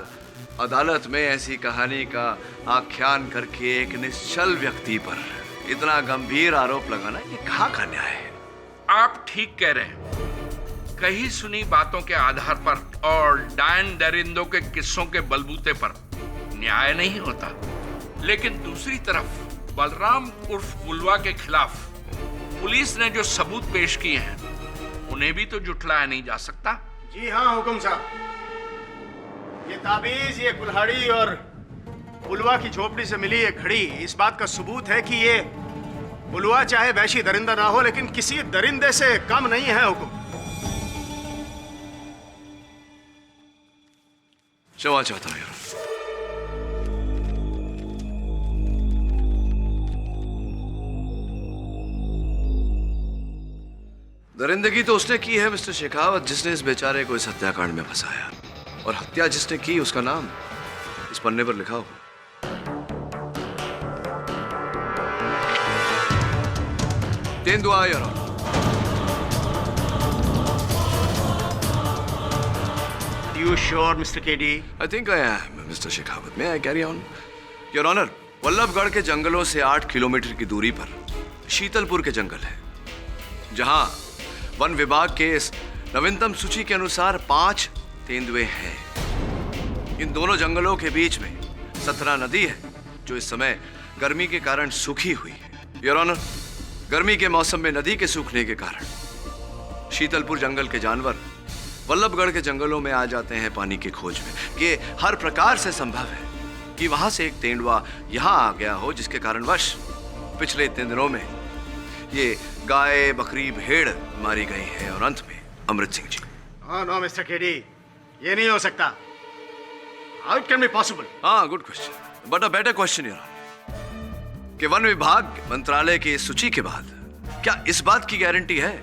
Speaker 10: अदालत में ऐसी कहानी का आख्यान करके एक निश्चल व्यक्ति पर इतना गंभीर आरोप लगाना, ये कहाँ का न्याय है?
Speaker 13: आप ठीक कह रहे हैं। कही सुनी बातों के आधार पर और डायन दरिंदों के किस्सों के बलबूते पर न्याय नहीं होता। लेकिन दूसरी तरफ बलराम उर्फ बुलवा के खिलाफ पुलिस ने जो सबूत पेश किए हैं उन्हें भी तो जुटलाया नहीं जा सकता।
Speaker 9: जी हाँ हुकुम साहब, ये ताबीज, ये कुल्हाड़ी और बुलवा की झोपड़ी से मिली ये घड़ी इस बात का सबूत है कि ये बुलवा चाहे वैशी दरिंदा ना हो, लेकिन किसी दरिंदे से कम नहीं है हुकुम।
Speaker 10: क्षमा चाहता हूं यार। दरिंदगी तो उसने की है मिस्टर शेखावत, जिसने इस बेचारे को इस हत्याकांड में फंसाया, और हत्या जिसने की उसका नाम इस पन्ने पर लिखा हो। तेंदुआ your honour.
Speaker 9: You sure, Mr. KD?
Speaker 10: I think I am, Mr. Shekhawat. May I carry on? Your honour, Vallabhgarh के जंगलों से 8 किलोमीटर की दूरी पर शीतलपुर के जंगल है, जहां वन विभाग के इस नवीनतम सूची के अनुसार 5 तेंदुए हैं। इन दोनों जंगलों के बीच में 17 नदी है, जो इस समय गर्मी के कारण सूखी हुई है। योर ऑनर, गर्मी के मौसम में नदी के सूखने के कारण शीतलपुर जंगल के जानवर वल्लभगढ़ के जंगलों में आ जाते हैं पानी की खोज में। ये हर प्रकार से संभव है कि वहां से एक तेंदुआ यहां आ गया हो, जिसके कारणवश पिछले 3 दिनों में ये गाय, बकरी, भेड़ मारी गई है, और अंत में अमृत Singh ji.
Speaker 9: No mister KD, ये नहीं हो सकता। How it can be possible?
Speaker 10: हाँ, good question, but a better question यार, कि वन विभाग मंत्रालय की इस सूची के बाद क्या इस बात की गारंटी है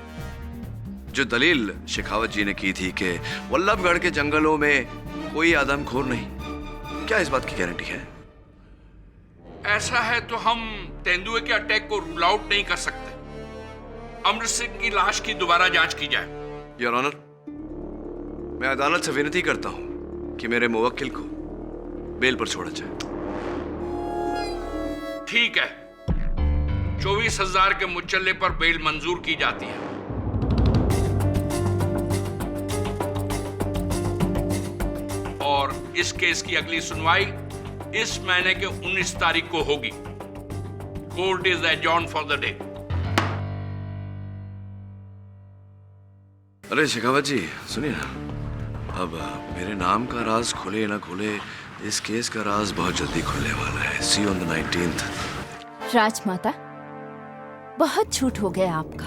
Speaker 10: जो दलील शेखावत जी ने की थी कि वल्लभगढ़ के जंगलों में कोई आदमखोर नहीं, क्या इस बात की गारंटी है?
Speaker 13: ऐसा है तो हम तेंदुए के अटैक को रूल आउट नहीं कर सकते। अमृत सिंह की लाश की दोबारा जांच की जाए।
Speaker 10: योर ऑनर, मैं अदालत से विनती करता हूं कि मेरे मुवक्किल को बेल पर छोड़ा जाए।
Speaker 13: ठीक है, 24,000 के मुचल्ले पर बेल मंजूर की जाती है। और इस केस की अगली सुनवाई इस महीने के 19 तारीख को होगी। Court is adjourn for the day.
Speaker 10: अरे शेखावत जी सुनिए ना, अब मेरे नाम का राज खुले ना खुले, इस केस का राज बहुत जल्दी खुलने वाला है। सी ऑन द 19th।
Speaker 11: राजमाता, बहुत झूठ हो गया आपका।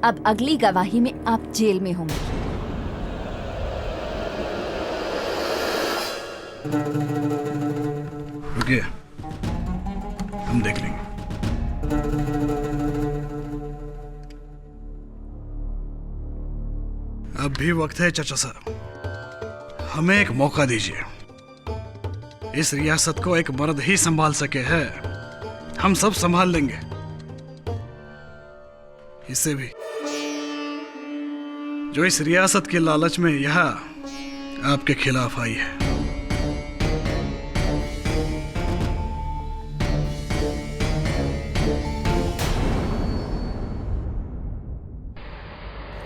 Speaker 11: अब अगली गवाही में आप जेल में होंगे।
Speaker 15: रुकिए, हम देख लेंगे। अब भी वक्त है चाचा साहब, हमें एक मौका दीजिए। इस रियासत को एक मर्द ही संभाल सके है, हम सब संभाल लेंगे। इससे भी जो इस रियासत के लालच में यहाँ आपके खिलाफ आई है।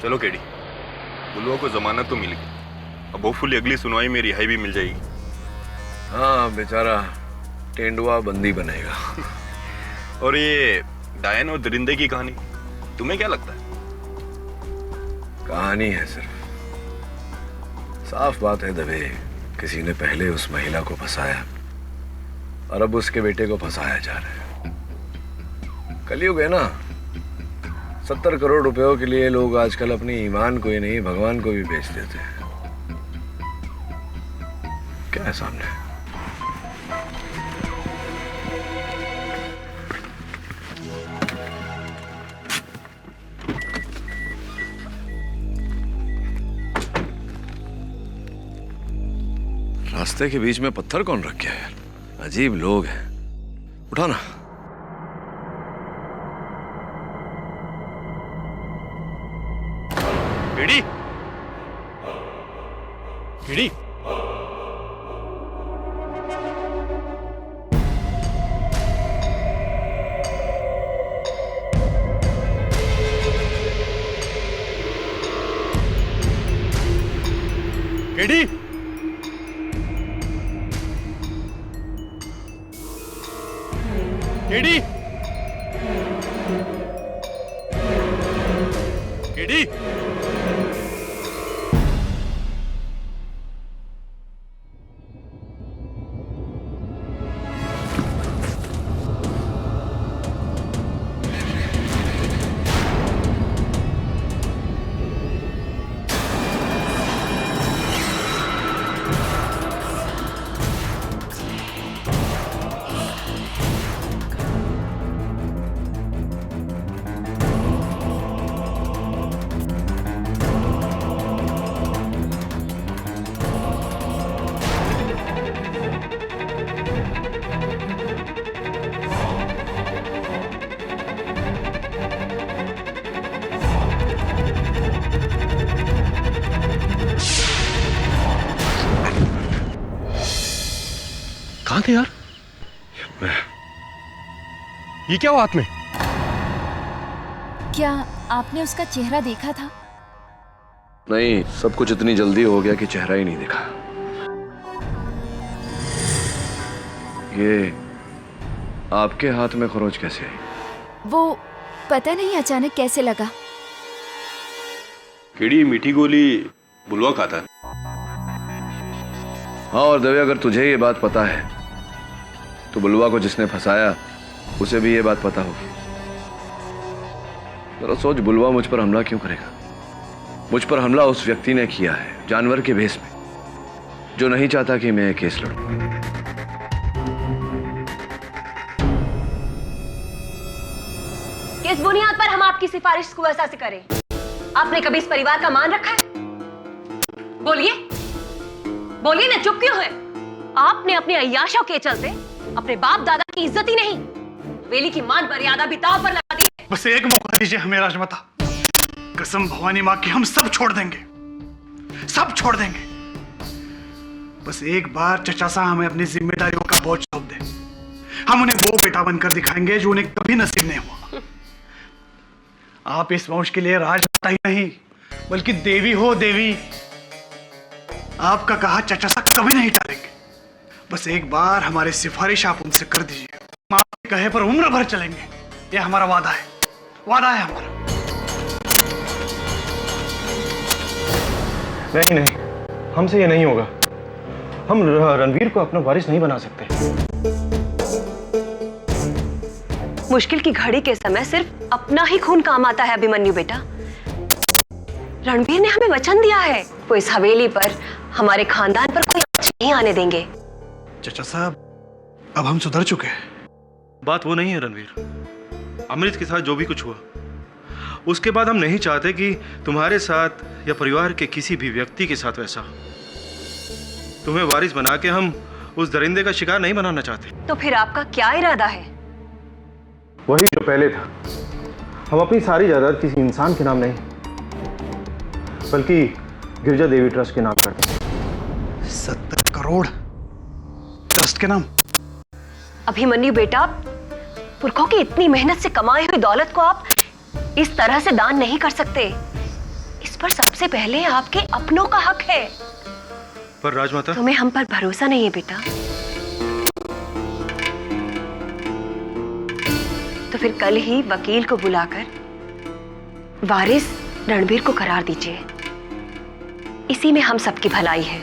Speaker 7: चलो केडी, बुलवा को जमानत तो मिल गई, अब होपफुली अगली सुनवाई में रिहाई भी मिल जाएगी।
Speaker 10: हाँ बेचारा तेंदुआ बंदी बनेगा।
Speaker 7: और ये डायन और दरिंदे की कहानी तुम्हें क्या लगता है?
Speaker 10: कहानी है सिर्फ। साफ बात है दवे, किसी ने पहले उस महिला को फंसाया और अब उसके बेटे को फंसाया जा रहा है। कलयुग है ना, 70 करोड़ रुपयों के लिए लोग आजकल अपनी ईमान को ही नहीं भगवान को भी बेच देते हैं। क्या है सामने? रास्ते के बीच में पत्थर कौन रख गया यार? अजीब लोग हैं। उठा ना।
Speaker 7: KD, KD, KD, KD, KD,
Speaker 2: कहाँ थे यार? ये क्या हुआ हाथ में?
Speaker 11: क्या आपने उसका चेहरा देखा था?
Speaker 10: नहीं, सब कुछ इतनी जल्दी हो गया कि चेहरा ही नहीं दिखा। ये आपके हाथ में खरोच कैसे आई?
Speaker 11: वो पता नहीं अचानक कैसे लगा।
Speaker 7: केडी, मीठी गोली बुलवा खाता है।
Speaker 10: हाँ, और दवे अगर तुझे ये बात पता है तो बुलवा को जिसने फंसाया उसे भी ये बात पता होगी। जरा सोच, बुलवा मुझ पर हमला क्यों करेगा? मुझ पर हमला उस व्यक्ति ने किया है, जानवर के भेष में, जो नहीं चाहता कि मैं केस लड़ूं।
Speaker 5: किस बुनियाद पर हम आपकी सिफारिश को ऐसा से करें? आपने कभी इस परिवार का मान रखा है? बोलिए, बोलिए ना, चुप क्यों है? आपने अपने अय्याशों के चलते अपने बाप दादा की इज्जत ही नहीं, वेली की मान मर्यादा भी दांव पर लगा दी है।
Speaker 15: बस एक मौका दीजिए हमें राजमाता, कसम भवानी माँ की हम सब छोड़ देंगे, सब छोड़ देंगे। बस एक बार चचा सा हमें अपनी जिम्मेदारियों का बोझ सौंप दे, हम उन्हें वो बेटा बनकर दिखाएंगे जो उन्हें कभी नसीब नहीं हुआ। आप इस वंश के लिए राजमाता ही नहीं बल्कि देवी हो, देवी। आपका कहा चचा सा कभी नहीं टालेंगे। बस एक बार हमारी सिफारिश आप उनसे कर दीजिए, हम आपके कहे पर उम्र भर चलेंगे। ये हमारा वादा है, वादा है हमारा।
Speaker 7: नहीं नहीं, हमसे ये नहीं होगा। हम रणवीर को अपना वारिस नहीं बना सकते।
Speaker 5: मुश्किल की घड़ी के समय सिर्फ अपना ही खून काम आता है अभिमन्यु बेटा। रणवीर ने हमें वचन दिया है, वो इस हवेली पर हमारे खानदान पर कोई आंच नहीं आने देंगे।
Speaker 15: चचा साहब, अब हम सुधर चुके हैं।
Speaker 7: बात वो नहीं है रणवीर। अमृत के साथ जो भी कुछ हुआ, उसके बाद हम नहीं चाहते कि तुम्हारे साथ या परिवार के किसी भी व्यक्ति के साथ वैसा। तुम्हें वारिस बना के हम उस दरिंदे का शिकार नहीं बनाना चाहते।
Speaker 5: तो फिर आपका क्या इरादा है?
Speaker 7: वही जो पहले था। हम अपनी सारी जायदाद किसी इंसान के नाम नहीं बल्कि गिरजा देवी ट्रस्ट के नाम करते हैं।
Speaker 15: 70 करोड़ ट्रस्ट के नाम?
Speaker 5: अभिमन्यु बेटा, पुरखों की इतनी मेहनत से कमाई हुई दौलत को आप इस तरह से दान नहीं कर सकते। इस पर सबसे पहले आपके अपनों का हक है।
Speaker 7: पर राजमाता,
Speaker 5: तुम्हें हम पर भरोसा नहीं है बेटा? तो फिर कल ही वकील को बुलाकर वारिस रणवीर को करार दीजिए। इसी में हम सबकी भलाई है।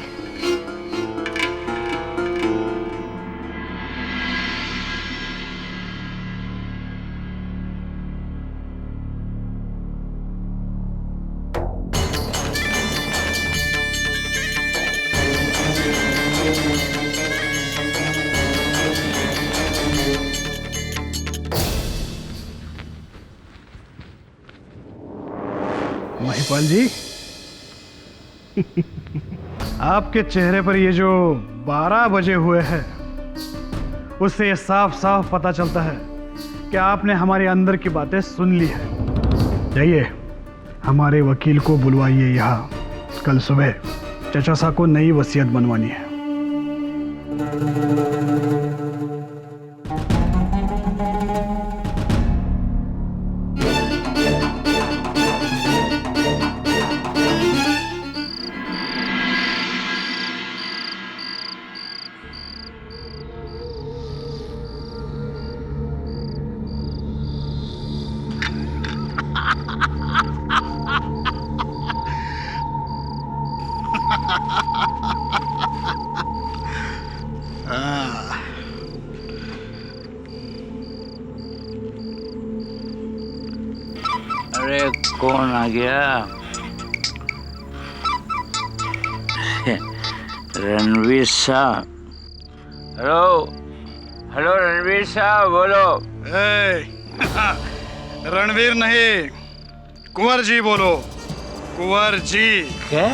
Speaker 15: महिपाल जी, आपके चेहरे पर ये जो 12 बजे हुए हैं, उससे ये साफ साफ पता चलता है कि आपने हमारे अंदर की बातें सुन ली है। जाइए, हमारे वकील को बुलवाइए यहाँ। कल सुबह चचा साहब को नई वसीयत बनवानी है।
Speaker 16: अरे कौन आ गया? रणवीर साहब। हेलो हेलो, रणवीर साहब बोलो।
Speaker 15: रणवीर नहीं, कुंवर जी बोलो, कुंवर जी।
Speaker 16: क्या?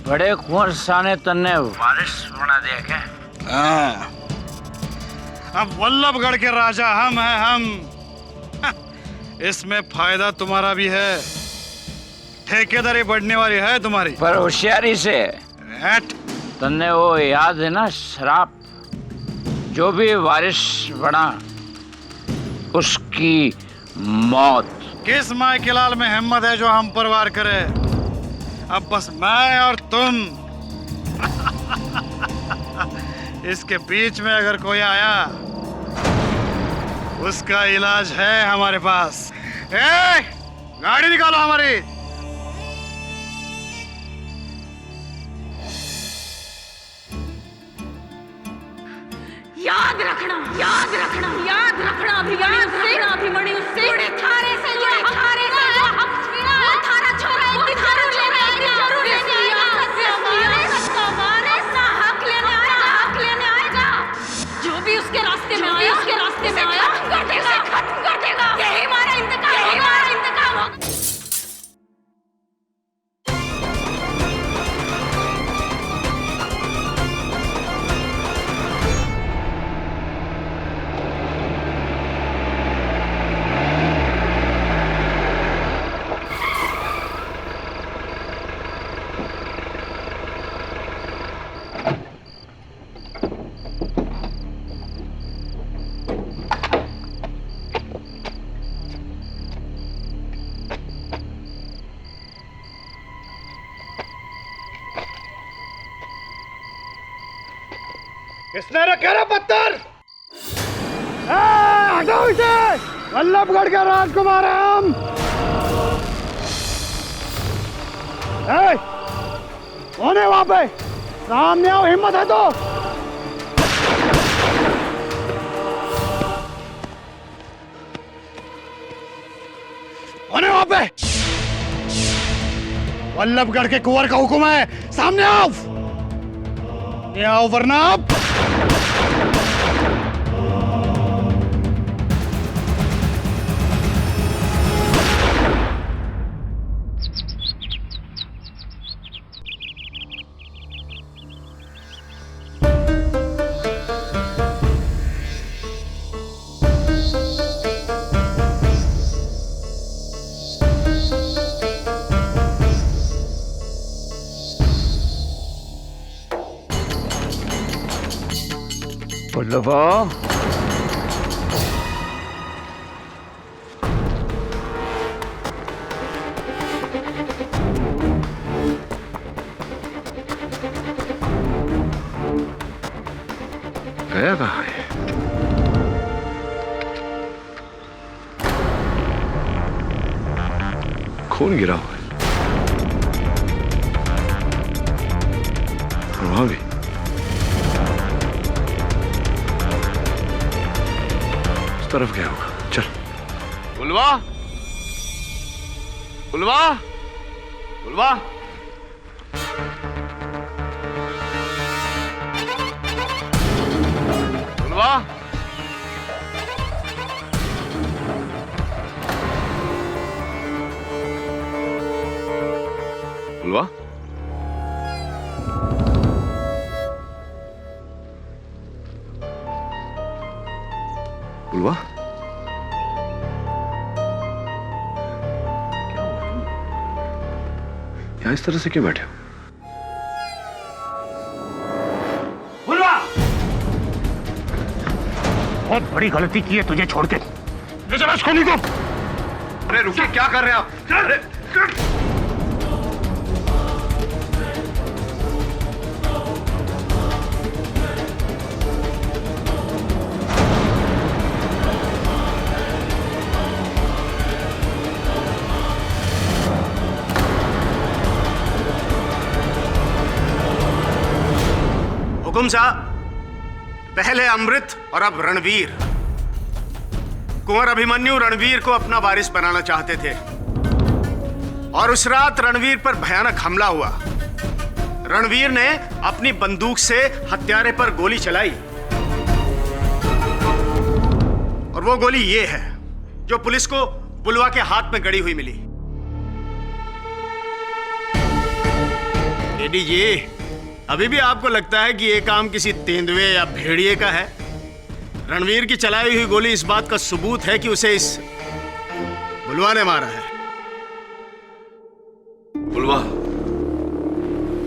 Speaker 16: बड़े कुंवर साने तन्ने वारिस बना दिया क्या?
Speaker 15: हाँ, अब वल्लभगढ़ के राजा हम हैं, हम। इसमें फायदा तुम्हारा भी है, ठेकेदारी बढ़ने वाली है तुम्हारी।
Speaker 16: पर होशियारी से। तन्ने वो याद है ना श्राप, जो भी वारिस बना उसकी मौत।
Speaker 15: किस माँ के लाल में हिम्मत है जो हम पर वार करे? अब बस मैं और तुम। इसके बीच में अगर कोई आया, उसका इलाज है हमारे पास। गाड़ी निकालो हमारी।
Speaker 14: याद रखना, याद रखना, याद रखना, अभिमन्यु से थारे से जो हक छीना, वो थारा छोरा एक दिन जरूर लेने आएगा, जरूर लेने आएगा, हक लेने आएगा। जो भी उसके रास्ते में आया, खत्म कर देगा। यही हमारा इंतकाम होगा।
Speaker 15: किसने रखे रे पत्थर? हटाओ इसे! वल्लभगढ़ के राजकुमार हैं हम। कौन है वहां पे? सामने आओ, हिम्मत है तो। कौन है वहां पे? वल्लभगढ़ के कुंवर का हुक्म है, सामने आओ। ये आओ वरना आप।
Speaker 16: बुलवा,
Speaker 10: गया कहाँ है? खून गिरा हुआ है। और वहां भी उस तरफ गया होगा। चल। बुलवा, बुलवा, बुलवा। बुलवा, बुलवा। बुलवा, यहाँ इस तरह से क्यों बैठे हो?
Speaker 15: बुलवा, बहुत बड़ी गलती की है तुझे छोड़ के। ले चला इसको को।
Speaker 10: अरे रुकिए, क्या कर रहे हैं आप? अरे
Speaker 9: हुकुम साहब, पहले अमृत और अब रणवीर। कुंवर अभिमन्यु रणवीर को अपना वारिस बनाना चाहते थे और उस रात रणवीर पर भयानक हमला हुआ। रणवीर ने अपनी बंदूक से हत्यारे पर गोली चलाई और वो गोली ये है जो पुलिस को बुलवा के हाथ में गड़ी हुई मिली। एडीजी, अभी भी आपको लगता है कि ये काम किसी तेंदुए या भेड़िए का है? रणवीर की चलाई हुई गोली इस बात का सबूत है कि उसे इस बुलवा ने मारा है।
Speaker 10: बुलवा,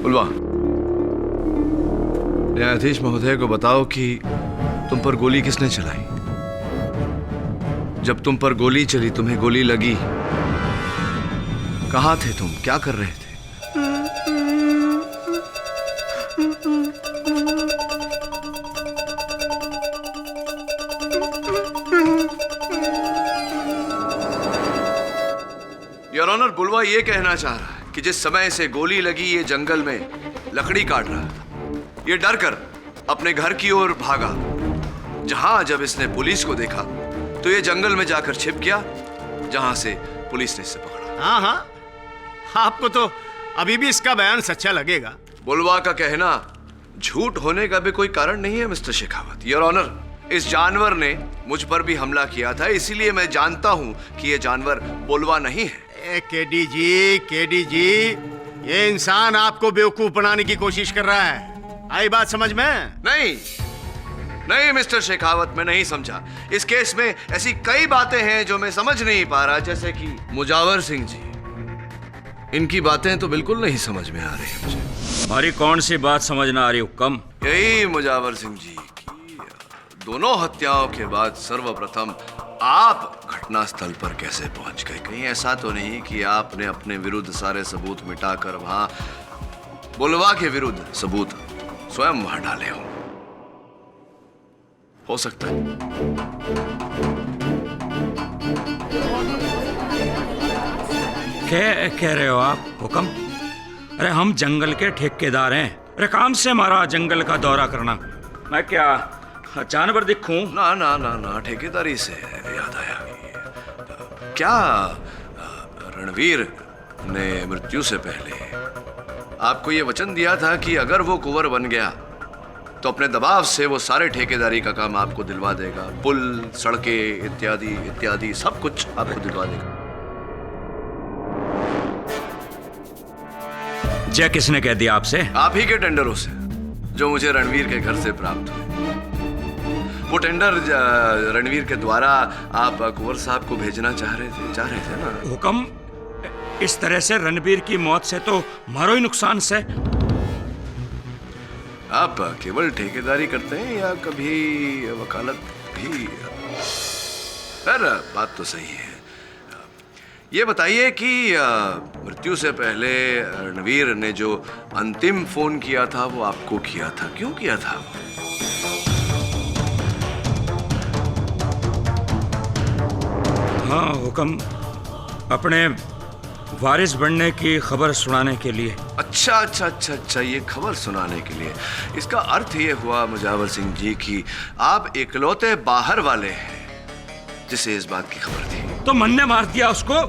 Speaker 10: बुलवा, न्यायाधीश महोदय को बताओ कि तुम पर गोली किसने चलाई? जब तुम पर गोली चली, तुम्हें गोली लगी, कहां थे तुम? क्या कर रहे थे? योर ऑनर, बुलवा ये कहना चाह रहा है कि जिस समय से गोली लगी ये जंगल में लकड़ी काट रहा था। ये डर कर अपने घर की ओर भागा। जहां जब इसने पुलिस को देखा तो ये जंगल में जाकर छिप गया, जहां से पुलिस ने इसे पकड़ा।
Speaker 9: हाँ हाँ, आपको तो अभी भी इसका बयान सच्चा लगेगा।
Speaker 10: बुलवा का कहना झूठ होने का भी कोई कारण नहीं है मिस्टर शेखावत। योर ऑनर, इस जानवर ने मुझ पर भी हमला किया था, इसीलिए मैं जानता हूं कि ये जानवर बुलवा नहीं है।
Speaker 9: केडीजी, ये इंसान आपको बेवकूफ बनाने की कोशिश कर रहा है। आई बात समझ में?
Speaker 10: नहीं मिस्टर शेखावत, मैं नहीं समझा। इस केस में ऐसी कई बातें हैं जो मैं समझ नहीं पा रहा, जैसे कि मुजावर सिंह जी, इनकी बातें तो बिल्कुल नहीं समझ में आ रही मुझे।
Speaker 8: हमारी कौन सी बात समझ ना आ रही हुक्म?
Speaker 10: यही मुजावर सिंह जी की दोनों हत्याओं के बाद सर्वप्रथम आप घटनास्थल पर कैसे पहुंच गए? कहीं ऐसा तो नहीं कि आपने अपने विरुद्ध सारे सबूत मिटाकर वहां बुलवा के विरुद्ध सबूत स्वयं वहां डाले हो? हो सकता है।
Speaker 4: क्या कह रहे हो आप हुक्म? अरे हम जंगल के ठेकेदार हैं। अरे काम से हमारा जंगल का दौरा करना। मैं क्या जानवर दिखूं?
Speaker 10: ना ना ना ना, ठेकेदारी से याद आया, क्या रणवीर ने मृत्यु से पहले आपको ये वचन दिया था कि अगर वो कुंवर बन गया तो अपने दबाव से वो सारे ठेकेदारी का काम आपको दिलवा देगा, पुल, सड़कें इत्यादि इत्यादि सब कुछ आपको दिलवा देगा।
Speaker 4: जय किसने कह दिया आपसे?
Speaker 10: आप ही के टेंडरों से जो मुझे रणवीर के घर से प्राप्त हुए। वो टेंडर रणवीर के द्वारा आप कुंवर साहब को भेजना चाह रहे थे ना?
Speaker 4: हुक्म, इस तरह से रणवीर की मौत से तो मारो ही नुकसान से।
Speaker 10: आप केवल ठेकेदारी करते हैं या कभी वकालत भी? खैर बात तो सही है। ये बताइए कि मृत्यु से पहले रणवीर ने जो अंतिम फोन किया था वो आपको किया था, क्यों किया था?
Speaker 4: हाँ हुक्म, अपने वारिस बनने की खबर सुनाने के लिए।
Speaker 10: अच्छा अच्छा अच्छा अच्छा, ये खबर सुनाने के लिए। इसका अर्थ ये हुआ मुजावर सिंह जी कि आप इकलौते बाहर वाले हैं जिसे इस बात की खबर थी।
Speaker 4: तो मन ने मार दिया उसको।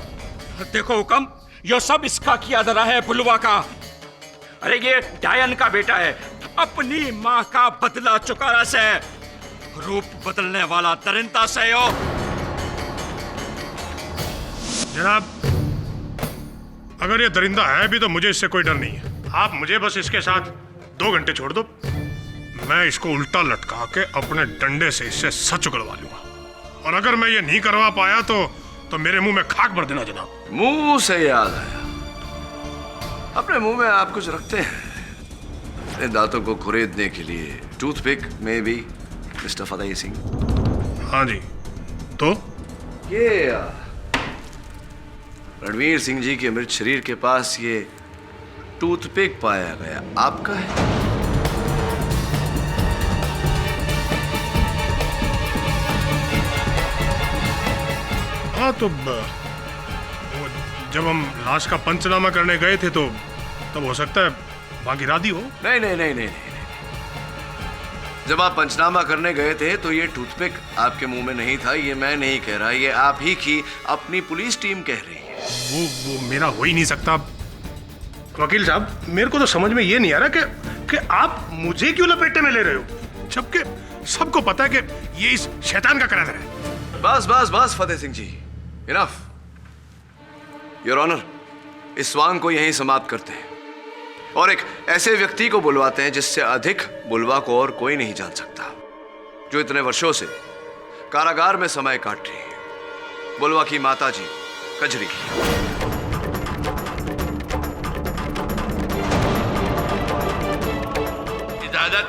Speaker 4: देखो हुक्म, ये सब इसका किया धरा है, बुलवा का। अरे ये डायन का बेटा है, अपनी माँ का बदला चुकाना से, रूप बदलने वाला दरिंदा से हो।
Speaker 6: जनाब, अगर ये दरिंदा है भी तो मुझे इससे कोई डर नहीं है। आप मुझे बस इसके साथ 2 घंटे छोड़ दो, मैं इसको उल्टा लटका के अपने डंडे से इससे सच उगलवा लूंगा। और अगर मैं ये नहीं करवा पाया तो मेरे मुंह में खाक भर देना जनाब।
Speaker 10: मुंह से याद आया, अपने मुंह में आप कुछ रखते हैं अपने दांतों को खुरेदने के लिए? टूथपिक में भी मिस्टर फतेह सिंह?
Speaker 6: हाँ जी। तो
Speaker 10: ये रणवीर सिंह जी के मृत शरीर के पास ये टूथपिक पाया गया, आपका है?
Speaker 6: हाँ, तो जब हम लाश का पंचनामा करने गए थे तो तब हो सकता है वहां गिरा दी हो।
Speaker 10: नहीं नहीं नहीं नहीं नहीं, जब आप पंचनामा करने गए थे तो ये टूथपिक आपके मुंह में नहीं था। ये मैं नहीं कह रहा, ये आप ही की अपनी पुलिस टीम कह रही है।
Speaker 6: वो मेरा हो ही नहीं सकता। वकील साहब, मेरे को तो समझ में ये नहीं आ रहा कि आप मुझे क्यों लपेटे में ले रहे हो, जबकि सबको पता है कि ये इस शैतान का करार है।
Speaker 10: बस बस बस फतेह सिंह जी, इनफ। योर ऑनर, इस स्वांग को यहीं समाप्त करते हैं और एक ऐसे व्यक्ति को बुलवाते हैं जिससे अधिक बुलवा को और कोई नहीं जान सकता, जो इतने वर्षों से कारागार में समय काट रही है। बुलवा की माता जी कजरी।
Speaker 13: इजाजत।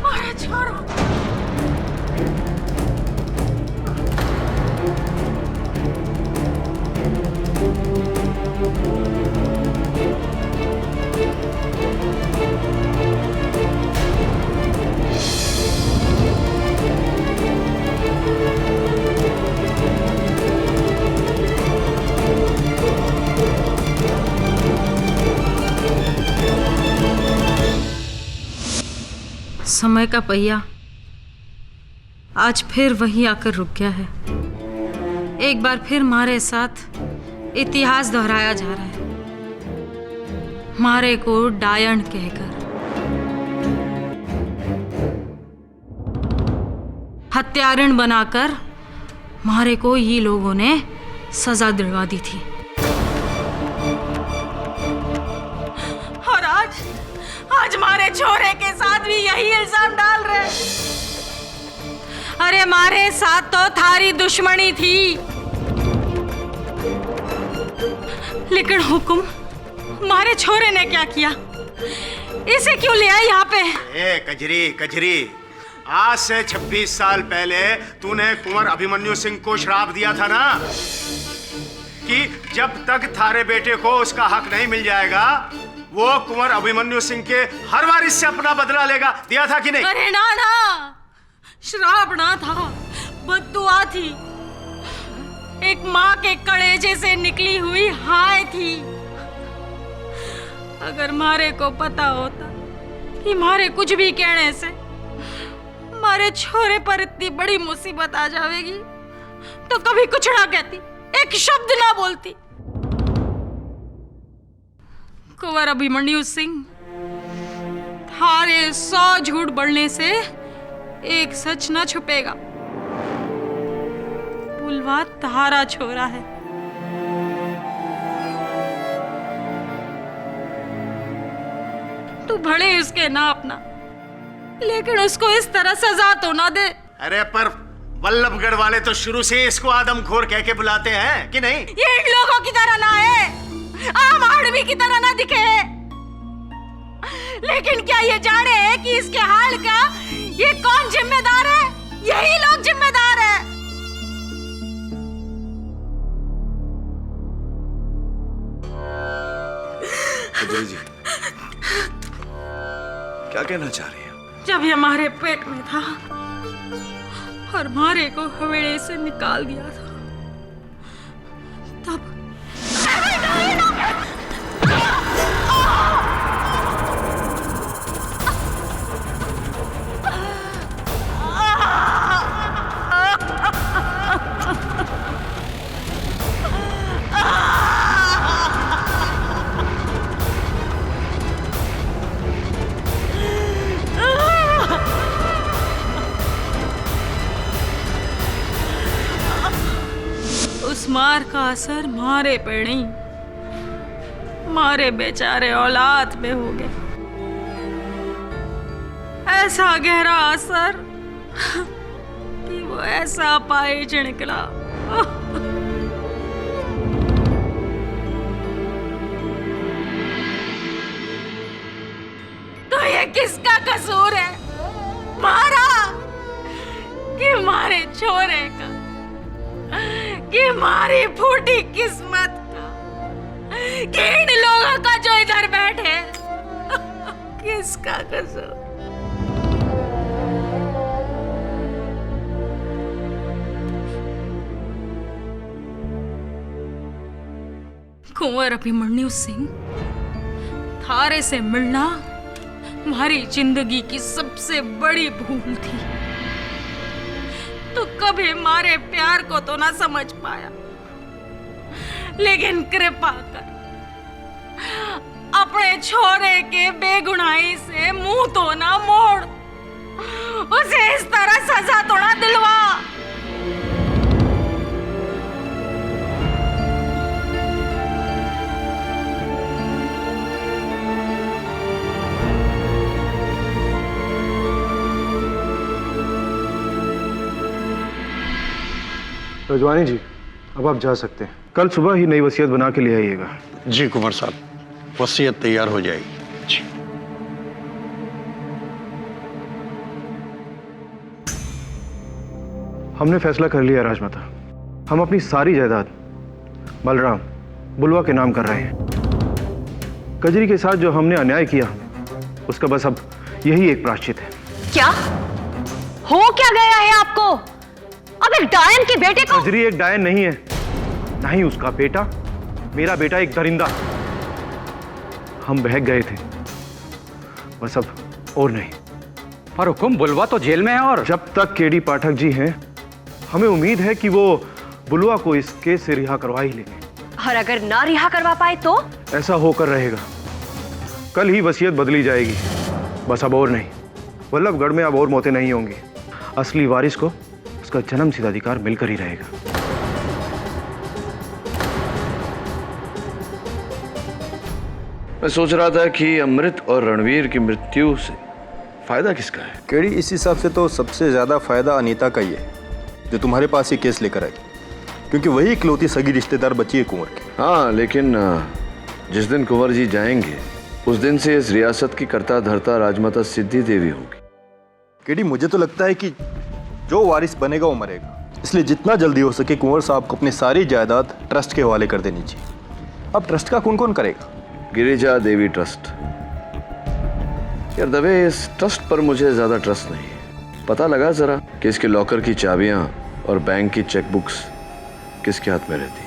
Speaker 14: मारे छोड़ो।
Speaker 17: समय का पहिया आज फिर वहीं आकर रुक गया है। एक बार फिर हमारे साथ इतिहास दोहराया जा रहा है, मारे को डायन कहकर, हत्यारण बनाकर मारे को ये लोगों ने सजा दिलवा दी थी।
Speaker 14: और आज मारे छोरे के साथ भी यही इल्जाम डाल रहे।
Speaker 17: अरे मारे साथ तो थारी दुश्मनी थी, लेकिन हुक्म मारे छोरे ने क्या किया? इसे क्यों ले आए यहाँ पे?
Speaker 9: ए कजरी कजरी, आज से 26 साल पहले तूने कुंवर अभिमन्यु सिंह को श्राप दिया था ना कि जब तक थारे बेटे को उसका हक नहीं मिल जाएगा वो कुंवर अभिमन्यु सिंह के हर वारिस से अपना बदला लेगा। दिया था कि नहीं?
Speaker 17: अरे ना ना, श्राप ना था, बद्दुआ थी। एक माँ के कलेजे से निकली हुई हाय थी। अगर मारे को पता होता कि मारे कुछ भी कहने से मारे छोरे पर इतनी बड़ी मुसीबत आ जाएगी तो कभी कुछ ना कहती, एक शब्द ना बोलती। कुंवर अभिमन्यु सिंह, थारे 100 झूठ बढ़ने से एक सच ना छुपेगा। बुलवा तारा छोरा है। तू भले उसके ना अपना, लेकिन उसको इस तरह सजा तो ना दे।
Speaker 9: अरे पर वल्लभगढ़ वाले तो शुरू से इसको आदमखोर कह के बुलाते हैं कि नहीं?
Speaker 17: ये इन लोगों की तरह ना है, आम आदमी की तरह ना दिखे। लेकिन क्या ये जाने है कि इसके हाल का ये कौन जिम्मेदार है? यही लोग जिम्मेदार है।
Speaker 10: कजरी जी, क्या कहना चाह रही है?
Speaker 17: जब ये हमारे पेट में था और मारे को हवेली से निकाल दिया था तब उस मार का असर मारे पे नहीं, मारे बेचारे औलाद में हो गया। ऐसा गहरा असर कि वो ऐसा पाइच निकला। तो ये किसका कसूर है? मारा कि मारे छोरे का, कि मारी फूटी किस्मत का, कि इन लोगों का जो इधर बैठे किसका कसूर? कुंवर अभिमन्यु सिंह, थारे से मिलना हमारी जिंदगी की सबसे बड़ी भूल थी। तो कभी हमारे प्यार को तो ना समझ पाया, लेकिन कृपा कर अपने छोरे के बेगुनाही से मुंह तो ना मोड़, उसे इस तरह सजा तो ना दिलवा।
Speaker 7: रजवानी जी, अब आप जा सकते हैं। कल सुबह ही नई वसीयत बना के ले आइएगा।
Speaker 18: जी कुंवर साहब, वसीयत तैयार हो जाएगी। जी।
Speaker 7: हमने फैसला कर लिया राजमाता, हम अपनी सारी जायदाद बलराम बुलवा के नाम कर रहे हैं। कजरी के साथ जो हमने अन्याय किया उसका बस अब यही एक प्रायश्चित है।
Speaker 5: क्या हो क्या गया है आपको? अब एक डायन के बेटे को?
Speaker 7: कजरी एक डायन नहीं है, ना ही उसका बेटा। मेरा बेटा एक दरिंदा। हम बहक गए थे, बस अब और नहीं।
Speaker 8: पर हुकुम, बुलवा तो जेल में है और
Speaker 7: जब तक केडी पाठक जी हैं हमें उम्मीद है कि वो बुलवा को इस केस से रिहा करवा ही लेंगे।
Speaker 5: और अगर ना रिहा करवा पाए तो?
Speaker 7: ऐसा होकर रहेगा। कल ही वसीयत बदली जाएगी, बस अब और नहीं। वल्लभगढ़ में अब और मौतें नहीं होंगी। असली वारिस को उसका जन्म सिद्ध अधिकार मिलकर ही रहेगा।
Speaker 10: मैं सोच रहा था कि अमृत और रणवीर की मृत्यु से फायदा किसका है?
Speaker 19: केडी, इस हिसाब से तो सबसे ज्यादा फायदा अनीता का ही है, जो तुम्हारे पास ही केस लेकर आई, क्योंकि वही इकलौती सगी रिश्तेदार बची है कुंवर की।
Speaker 10: हाँ, लेकिन जिस दिन कुंवर जी जाएंगे उस दिन से इस रियासत की करता धरता राजमाता सिद्धि देवी होगी।
Speaker 19: केडी, मुझे तो लगता है कि जो वारिस बनेगा वो मरेगा, इसलिए जितना जल्दी हो सके कुंवर साहब को अपनी सारी जायदाद ट्रस्ट के हवाले कर देनी चाहिए। अब ट्रस्ट का कौन कौन करेगा?
Speaker 10: गिरिजा देवी ट्रस्ट। यार दवे, इस ट्रस्ट पर मुझे ज्यादा ट्रस्ट नहीं है। पता लगा जरा कि इसके लॉकर की चाबियां और बैंक की चेकबुक्स किसके हाथ में रहती है?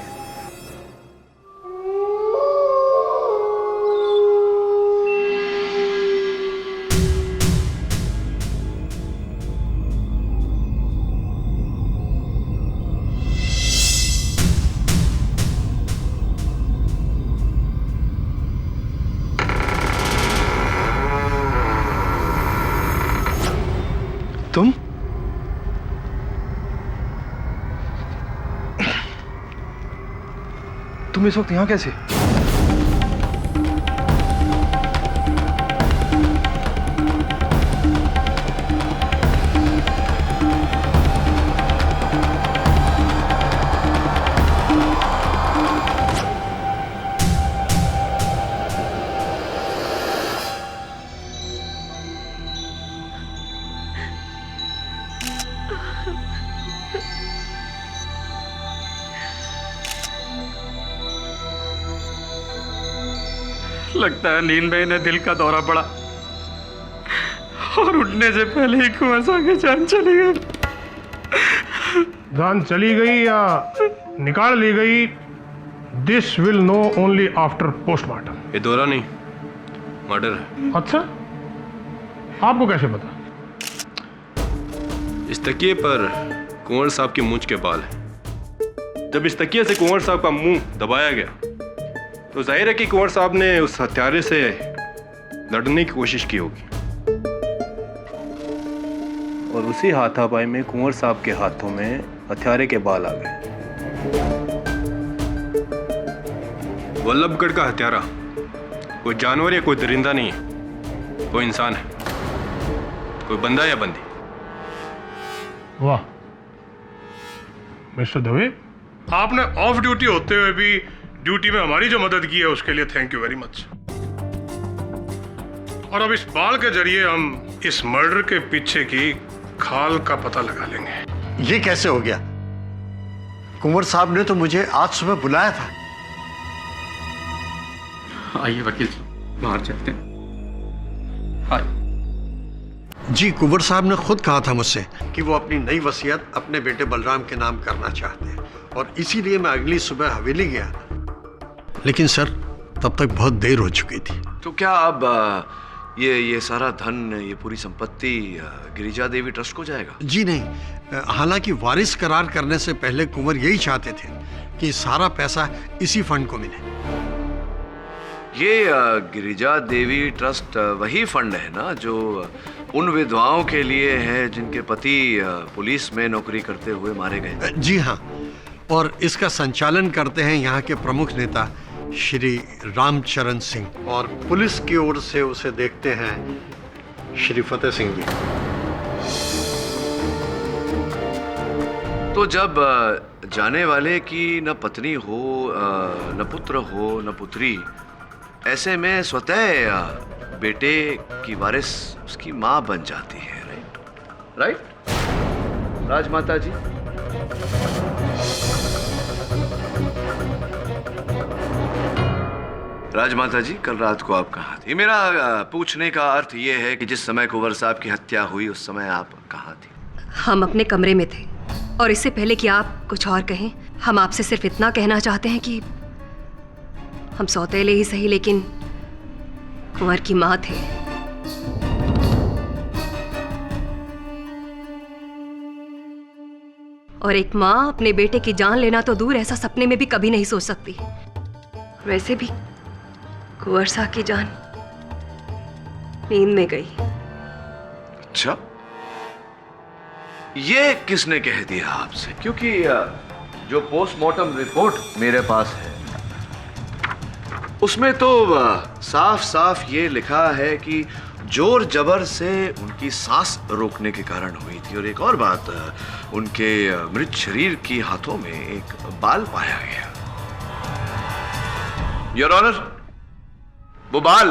Speaker 19: तुम इस वक्त यहाँ कैसे?
Speaker 4: लगता है नींद में इन्हें दिल का दौरा पड़ा और उठने से पहले ही कुंवर साहब की जान चली गई।
Speaker 6: जान चली गई या निकाल ली गई, this will know only after postmortem.
Speaker 7: ये दौरा नहीं, मर्डर है।
Speaker 6: अच्छा, आपको कैसे पता?
Speaker 7: इस तकिए पर कुंवर साहब की मूंछ के बाल हैं। जब इस तकिए से कुंवर साहब का मुंह दबाया गया तो जाहिर है कि कुंवर साहब ने उस हत्यारे से लड़ने की कोशिश की होगी, और उसी हाथापाई में कुंवर साहब के हाथों में हत्यारे के बाल आ गए। वल्लभगढ़ का हत्यारा कोई जानवर या कोई दरिंदा नहीं है, कोई इंसान है, कोई बंदा या बंदी।
Speaker 6: वाह मिस्टर दवे, आपने ऑफ ड्यूटी होते हुए भी ड्यूटी में हमारी जो मदद की है उसके लिए थैंक यू वेरी मच। और अब इस बाल के जरिए हम इस मर्डर के पीछे की खाल का पता लगा लेंगे।
Speaker 9: ये कैसे हो गया? कुंवर साहब ने तो मुझे आज सुबह बुलाया था।
Speaker 4: आइए वकील साहब, बाहर चलते हैं। आइए।
Speaker 9: जी, कुंवर साहब ने खुद कहा था मुझसे कि वो अपनी नई वसीयत अपने बेटे बलराम के नाम करना चाहते हैं, और इसीलिए मैं अगली सुबह हवेली गया। लेकिन सर, तब तक बहुत देर हो चुकी थी।
Speaker 10: तो क्या अब ये सारा धन, ये पूरी संपत्ति गिरिजा देवी ट्रस्ट को जाएगा?
Speaker 9: जी नहीं, हालांकि वारिस करार करने से पहले कुंवर यही चाहते थे कि सारा पैसा इसी फंड को मिले।
Speaker 10: ये गिरिजा देवी ट्रस्ट वही फंड है ना जो उन विधवाओं के लिए है जिनके पति पुलिस में नौकरी करते हुए मारे गए?
Speaker 9: जी हाँ, और इसका संचालन करते हैं यहाँ के प्रमुख नेता श्री रामचरण सिंह, और पुलिस की ओर से उसे देखते हैं श्री फतेह सिंह जी।
Speaker 10: तो जब जाने वाले की न पत्नी हो, न पुत्र हो, न पुत्री, ऐसे में स्वतः बेटे की वारिस उसकी माँ बन जाती है। राइट राजमाता जी? राजमाता जी, कल रात को आप कहाँ थी? मेरा पूछने का अर्थ ये है कि जिस समय कुंवर साहब की हत्या हुई उस समय आप कहाँ थी?
Speaker 5: हम अपने कमरे में थे, और इससे पहले कि आप कुछ और कहें, हम आपसे सिर्फ इतना कहना चाहते हैं कि हम सौतेले ही सही लेकिन कुंवर की माँ थे। और एक माँ अपने बेटे की जान लेना तो दूर, ऐसा सपने में भी कभी नहीं सोच सकती। वैसे भी कुंवर साहब की जान नींद में गई।
Speaker 10: अच्छा, ये किसने कह दिया आपसे? क्योंकि जो पोस्टमार्टम रिपोर्ट मेरे पास है उसमें तो साफ साफ ये लिखा है कि जोर जबर से उनकी सांस रोकने के कारण हुई थी। और एक और बात, उनके मृत शरीर की हाथों में एक बाल पाया गया। योर ऑनर, वो बाल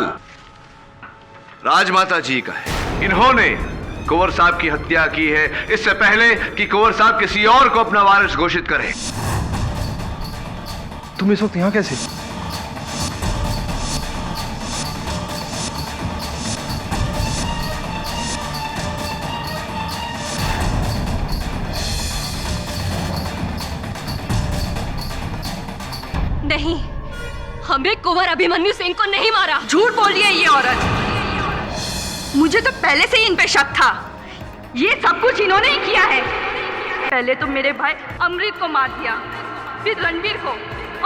Speaker 10: राजमाता जी का है। इन्होंने कुंवर साहब की हत्या की है इससे पहले कि कुंवर साहब किसी और को अपना वारिस घोषित करें।
Speaker 19: तुम इस वक्त यहां कैसे?
Speaker 5: नहीं, हमने कुंवर अभिमन्यु सिंह को नहीं मारा।
Speaker 14: झूठ बोल रही है ये औरत। मुझे तो पहले से ही इन पे शक था। ये सब कुछ इन्होंने ही किया है। पहले तो मेरे भाई अमृत को मार दिया, फिर रणवीर को,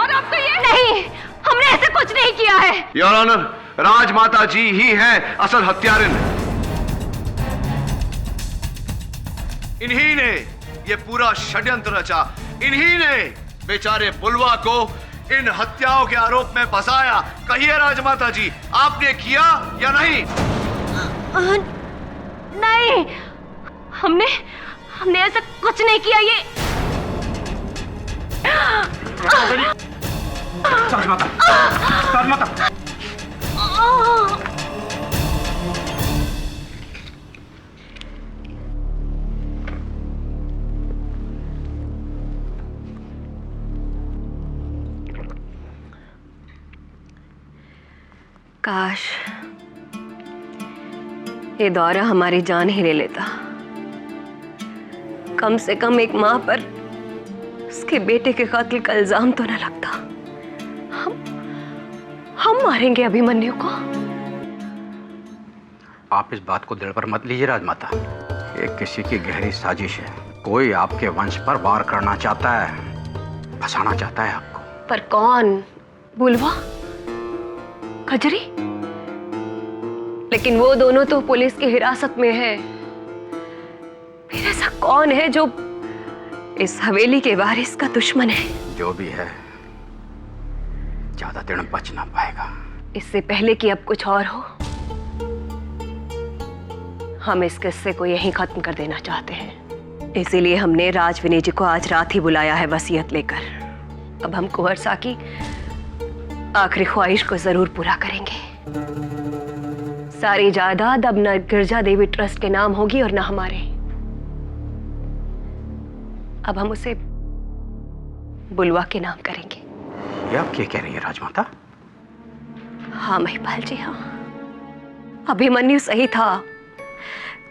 Speaker 14: और अब तो ये।
Speaker 5: नहीं, हमने ऐसा कुछ नहीं किया है।
Speaker 10: योर ऑनर, राजमाता जी ही हैं असल हत्यारिन। इन्हीं ने ये पूरा षड्यंत्र रचा। इन्हीं ने बेचारे बुलवा को इन हत्याओं के आरोप में फंसाया। कहिए राजमाता जी, आपने किया या नहीं?
Speaker 5: नहीं, हमने ऐसा कुछ नहीं किया। ये
Speaker 15: राजमाता, राजमाता।
Speaker 5: काश ये दौरा हमारी जान ही ले लेता। कम से कम एक माँ पर उसके बेटे के कातिल का इल्जाम तो न लगता। हम मारेंगे अभिमन्यु को।
Speaker 8: आप इस बात को दिल पर मत लीजिए राजमाता। ये किसी की गहरी साजिश है। कोई आपके वंश पर वार करना चाहता है, फंसाना चाहता है आपको।
Speaker 5: पर कौन? बुलवा? खजरी? लेकिन वो दोनों तो पुलिस की हिरासत में है। फिर ऐसा कौन है जो इस हवेली के वारिस का दुश्मन है?
Speaker 8: जो भी है, ज्यादा दिन बच ना पाएगा।
Speaker 5: इससे पहले कि अब कुछ और हो, हम इस किस्से को यहीं खत्म कर देना चाहते हैं। इसीलिए हमने राजविनय जी को आज रात ही बुलाया है वसीयत लेकर। अब हम कुंवर साहब की आखिरी ख्वाहिश को जरूर पूरा करेंगे। सारी जायदाद अब न गिरजा देवी ट्रस्ट के नाम होगी और न हमारे। अब हम उसे बुलवा के नाम करेंगे।
Speaker 8: ये आप क्या कह रही है राजमाता?
Speaker 5: हाँ महिपाल जी, हाँ, अभिमन्यु सही था।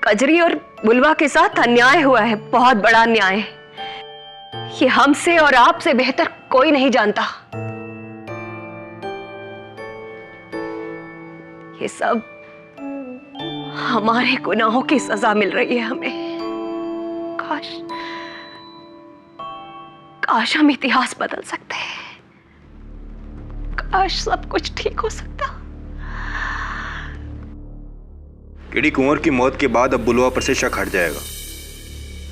Speaker 5: कजरी और बुलवा के साथ अन्याय हुआ है, बहुत बड़ा अन्याय। ये हमसे और आपसे बेहतर कोई नहीं जानता। ये सब हमारे गुनाहों की सजा मिल रही है हमें। काश हम इतिहास बदल सकते हैं। काश सब कुछ ठीक हो सकता।
Speaker 19: केडी कुंवर की मौत के बाद अब बुलवा पर से शक हट जाएगा।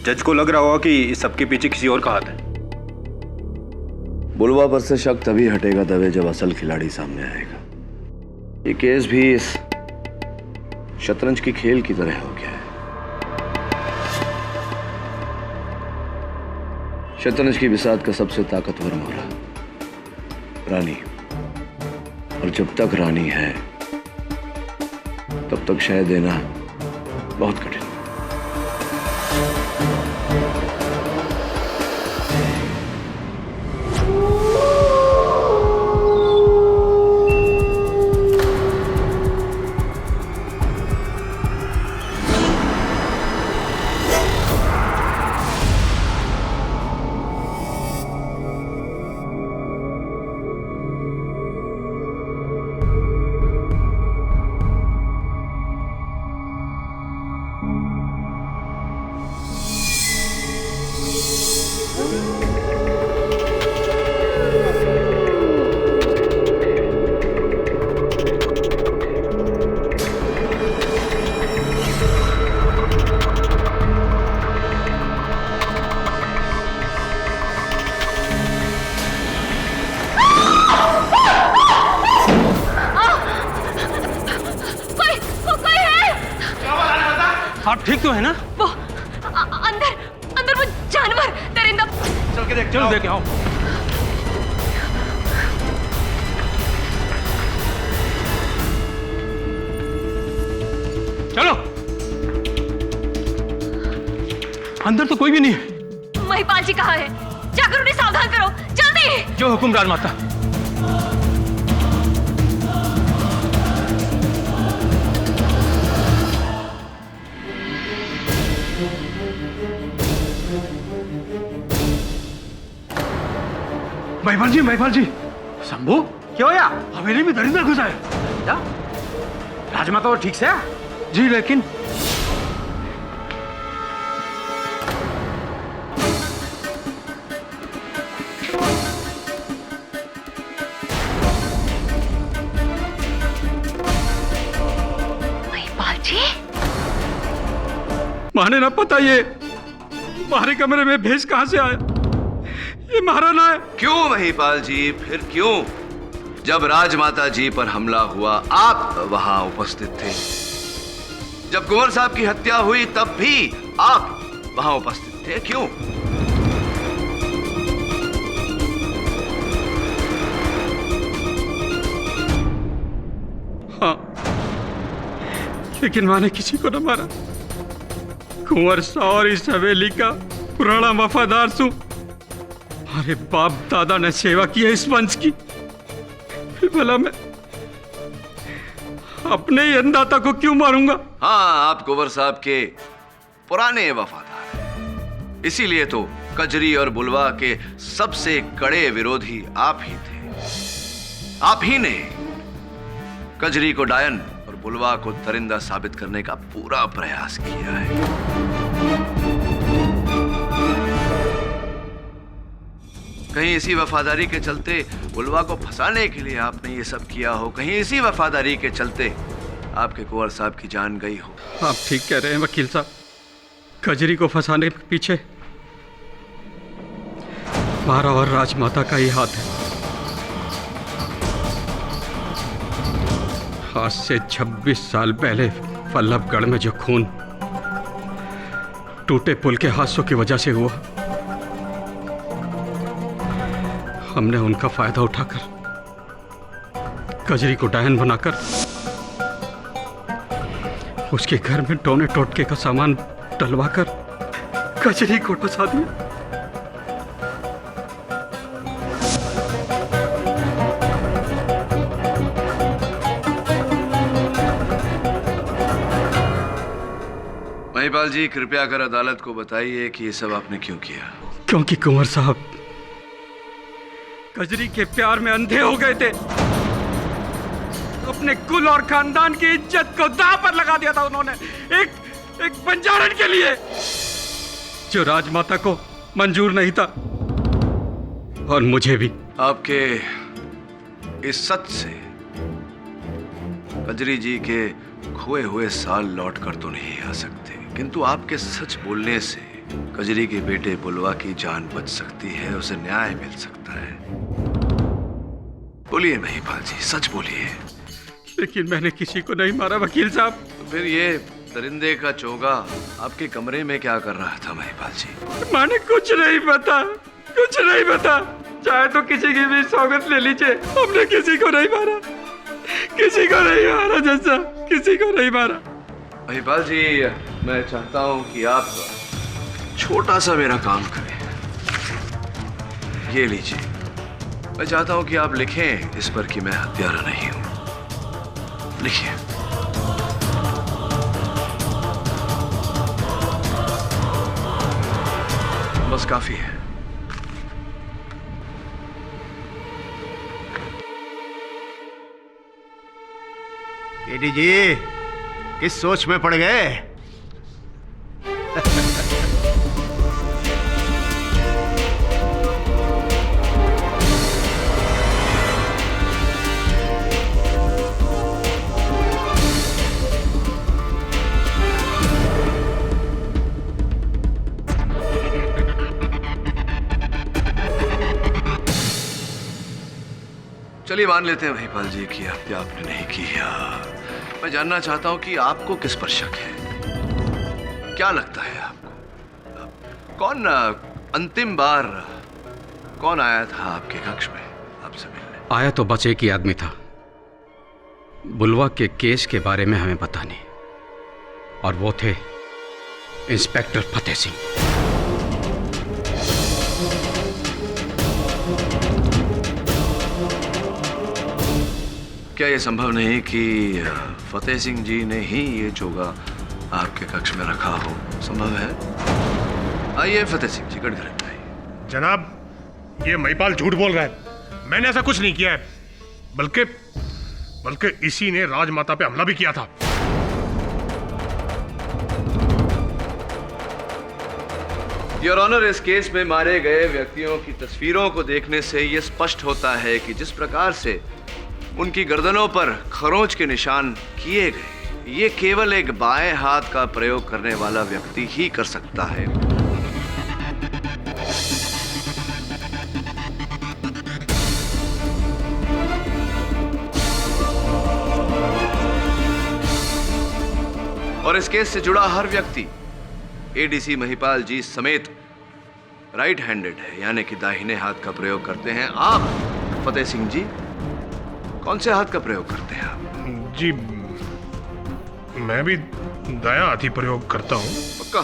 Speaker 19: जज को लग रहा होगा कि इस सबके पीछे किसी और का हाथ है।
Speaker 10: बुलवा पर से शक तभी हटेगा दवे जब असल खिलाड़ी सामने आएगा। ये केस भी इस शतरंज की खेल की तरह हो गया है। शतरंज की बिसात का सबसे ताकतवर मोहरा रानी, और जब तक रानी है तब तक शह देना बहुत कठिन।
Speaker 12: आप ठीक तो है ना?
Speaker 5: वो अंदर वो जानवर दरिंदा।
Speaker 12: चल के देख, चलो देख आओ। अंदर तो कोई भी नहीं है।
Speaker 5: महिपाल जी कहाँ है? जाकर उन्हें सावधान करो, जल्दी।
Speaker 12: जो हुकुम राजमाता। महिपाल जी
Speaker 8: शंभू क्या होया?
Speaker 12: हवेली में दरिंदा घुसा है।
Speaker 8: क्या? राजमाता तो ठीक से है?
Speaker 12: जी, लेकिन
Speaker 5: महिपाल जी?
Speaker 8: माने ना पता ये हमारे कमरे में भेज कहां से आया? ये महाराना है।
Speaker 10: क्यों महिपाल जी, फिर क्यों? जब राजमाता जी पर हमला हुआ आप वहां उपस्थित थे। जब कुंवर साहब की हत्या हुई तब भी आप वहां उपस्थित थे। क्यों?
Speaker 8: हाँ, लेकिन माने किसी को न मारा। कुंवर साहब और इस हवेली का पुराना वफादार सू। हमारे बाप दादा ने सेवा की है इस वंश की, फिर भला मैं अपने ही अन्नदाता को क्यों मारूंगा?
Speaker 10: हाँ, आप कुंवर साहब के पुराने वफादार हैं। इसीलिए तो कजरी और बुलवा के सबसे कड़े विरोधी आप ही थे। आप ही ने कजरी को डायन और बुलवा को दरिंदा साबित करने का पूरा प्रयास किया है। कहीं इसी वफादारी के चलते बुलवा को फंसाने के लिए आपने ये सब किया हो, कहीं इसी वफादारी के चलते आपके कुंवर साहब की जान गई हो।
Speaker 8: आप ठीक कह रहे हैं वकील साहब। कजरी को फंसाने के पीछे हमारा और राजमाता का ही हाथ है। आज से 26 साल पहले वल्लभगढ़ में जो खून टूटे पुल के हादसों की वजह से हुआ, हमने उनका फायदा उठाकर कजरी को डायन बनाकर उसके घर में टोने टोटके का सामान डलवाकर कजरी को फंसा दिया।
Speaker 10: महिपाल जी, कृपया कर अदालत को बताइए कि ये सब आपने क्यों किया?
Speaker 8: क्योंकि कुंवर साहब कजरी के प्यार में अंधे हो गए थे। अपने कुल और खानदान की इज्जत को दांव पर लगा दिया था उन्होंने, एक बंजारन के लिए जो राजमाता को मंजूर नहीं था, और मुझे भी।
Speaker 10: आपके इस सच से कजरी जी के खोए हुए साल लौट कर तो नहीं आ सकते, किंतु आपके सच बोलने से कजरी के बेटे बुलवा की जान बच सकती है, उसे न्याय मिल सकता है। बोलिए महिपाल जी, सच बोलिए।
Speaker 8: लेकिन मैंने किसी को नहीं मारा वकील साहब।
Speaker 10: फिर ये दरिंदे का चोगा आपके कमरे में क्या कर रहा था महिपाल जी?
Speaker 8: मैंने कुछ नहीं पता, कुछ नहीं पता। चाहे तो किसी की भी सौगत ले लीजिए, हमने किसी को नहीं मारा, किसी को नहीं मारा जैसा, किसी को नहीं मारा।
Speaker 10: महिपाल जी, मैं चाहता हूं कि आप छोटा सा मेरा काम करें। ये लीजिए, मैं चाहता हूं कि आप लिखें इस पर कि मैं हत्यारा नहीं हूं। लिखिए। बस काफी है।
Speaker 9: केडी जी, किस सोच में पड़ गए?
Speaker 10: चलिए मान लेते हैं महिपाल जी की हत्या आपने नहीं की है। मैं जानना चाहता हूं कि आपको किस पर शक है? क्या लगता है आपको? कौन अंतिम बार कौन आया था आपके कक्ष में आपसे मिलने?
Speaker 8: आया तो बस एक ही आदमी था। बुलवा के केस के बारे में हमें पता नहीं, और वो थे इंस्पेक्टर फतेह सिंह।
Speaker 10: क्या ये संभव नहीं कि फतेह सिंह जी ने ही ये चोगा आपके कक्ष में रखा हो? संभव है? आइए फतेह सिंह जी, गड़गड़ आइए।
Speaker 6: जनाब, ये महिपाल झूठ बोल रहा है। मैंने ऐसा कुछ नहीं किया है, बल्कि इसी ने राजमाता पे हमला भी किया था।
Speaker 10: योर ऑनर, इस केस में मारे गए व्यक्तियों की तस्वीरों को देखने से यह स्पष्ट होता है कि जिस प्रकार से उनकी गर्दनों पर खरोंच के निशान किए गए, ये केवल एक बाएं हाथ का प्रयोग करने वाला व्यक्ति ही कर सकता है। और इस केस से जुड़ा हर व्यक्ति एडीसी महिपाल जी समेत राइट हैंडेड है, यानी कि दाहिने हाथ का प्रयोग करते हैं। आप फतेह सिंह जी कौन से हाथ का प्रयोग करते हैं आप?
Speaker 6: जी, मैं भी दायां हाथ ही प्रयोग करता हूं।
Speaker 10: पक्का?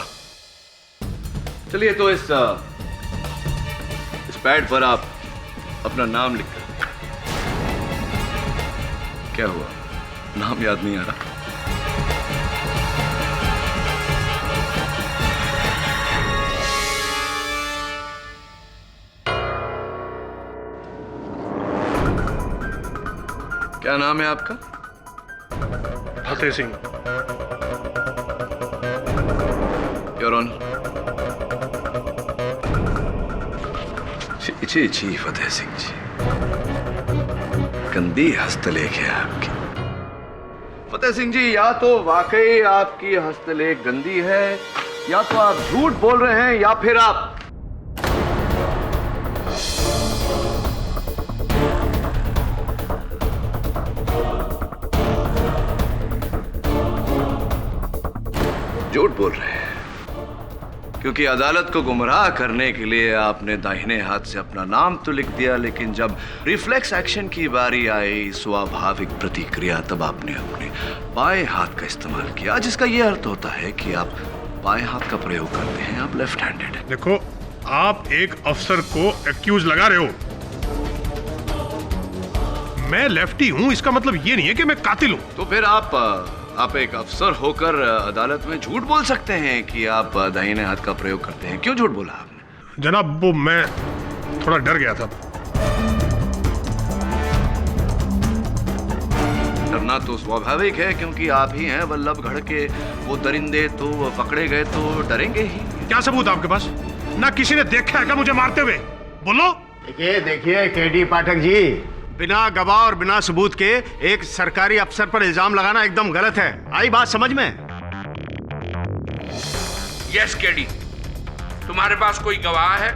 Speaker 10: चलिए तो इस पैड पर आप अपना नाम लिख कर। क्या हुआ, नाम याद नहीं आ रहा? क्या नाम है आपका?
Speaker 6: फतेह सिंह।
Speaker 10: Your honour. जी फतेह सिंह जी, गंदी हस्तलेख है आपकी। फतेह सिंह जी, या तो वाकई आपकी हस्तलेख गंदी है, या तो आप झूठ बोल रहे हैं, या फिर आप झूठ बोल रहे हैं, क्योंकि अदालत को गुमराह करने के लिए आपने दाहिने हाथ से अपना नाम तो लिख दिया, लेकिन जब रिफ्लेक्स एक्शन की बारी आई, स्वाभाविक प्रतिक्रिया, तब आपने अपने बाएं हाथ का इस्तेमाल किया, जिसका यह अर्थ होता है कि आप बाएं हाथ का प्रयोग करते हैं, आप लेफ्ट हैंडेड हैं।
Speaker 6: देखो, आप एक अफसर को एक्यूज लगा रहे हो। मैं लेफ्टी हूं, इसका मतलब ये नहीं है कि मैं कातिल हूं।
Speaker 10: तो फिर आप एक अफसर होकर अदालत में झूठ बोल सकते हैं कि आप दाहिने हाथ का प्रयोग करते हैं। क्यों झूठ बोला आपने?
Speaker 6: जनाब, वो मैं थोड़ा डर गया था।
Speaker 10: डरना तो स्वाभाविक है, क्योंकि आप ही हैं वल्लभगढ़ के वो दरिंदे, तो पकड़े गए तो डरेंगे ही।
Speaker 6: क्या सबूत आपके पास? ना किसी ने देखा है क्या मुझे मारते हुए? बोलो।
Speaker 9: देखिए केडी पाठक जी, बिना गवाह और बिना सबूत के एक सरकारी अफसर पर इल्जाम लगाना एकदम गलत है। आई बात समझ में?
Speaker 13: यस केडी, तुम्हारे पास कोई गवाह है?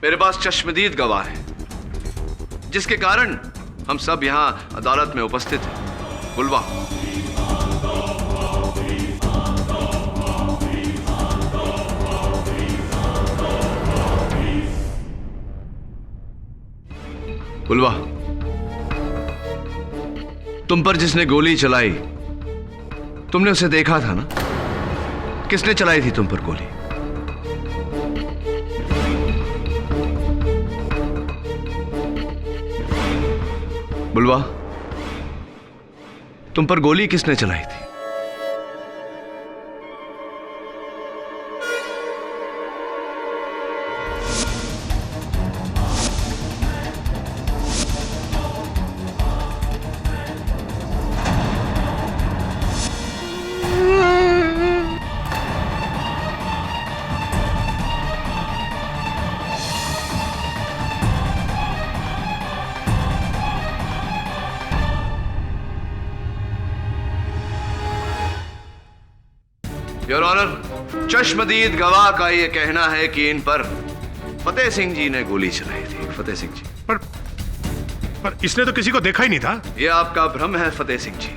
Speaker 10: मेरे पास चश्मदीद गवाह है, जिसके कारण हम सब यहां अदालत में उपस्थित हैं। बुलवा। बुलवा, तुम पर जिसने गोली चलाई, तुमने उसे देखा था ना? किसने चलाई थी तुम पर गोली? बुलवा, तुम पर गोली किसने चलाई थी? योर ऑनर, चश्मदीद गवाह का यह कहना है कि इन पर फतेह सिंह जी ने गोली चलाई थी। फतेह सिंह जी।
Speaker 6: पर इसने तो किसी को देखा ही नहीं था।
Speaker 10: यह आपका भ्रम है फतेह सिंह जी।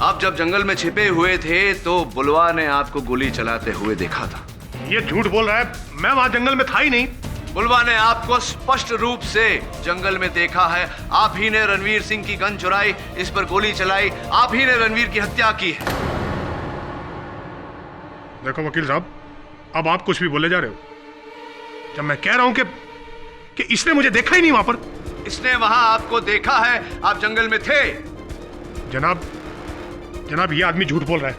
Speaker 10: आप जब जंगल में छिपे हुए थे तो बुलवा ने आपको गोली चलाते हुए देखा था।
Speaker 6: ये झूठ बोल रहा है, मैं वहां जंगल में था ही नहीं।
Speaker 10: बुलवा ने आपको स्पष्ट रूप से जंगल में देखा है। आप ही ने रणवीर सिंह की गन चुराई, इस पर गोली चलाई, आप ही ने रणवीर की हत्या की है।
Speaker 6: देखो वकील साहब, अब आप कुछ भी बोले जा रहे हो। जब मैं कह रहा हूं कि इसने मुझे देखा ही नहीं वहां पर।
Speaker 10: इसने वहां आपको देखा है, आप जंगल में थे।
Speaker 6: जनाब ये आदमी झूठ बोल रहा है।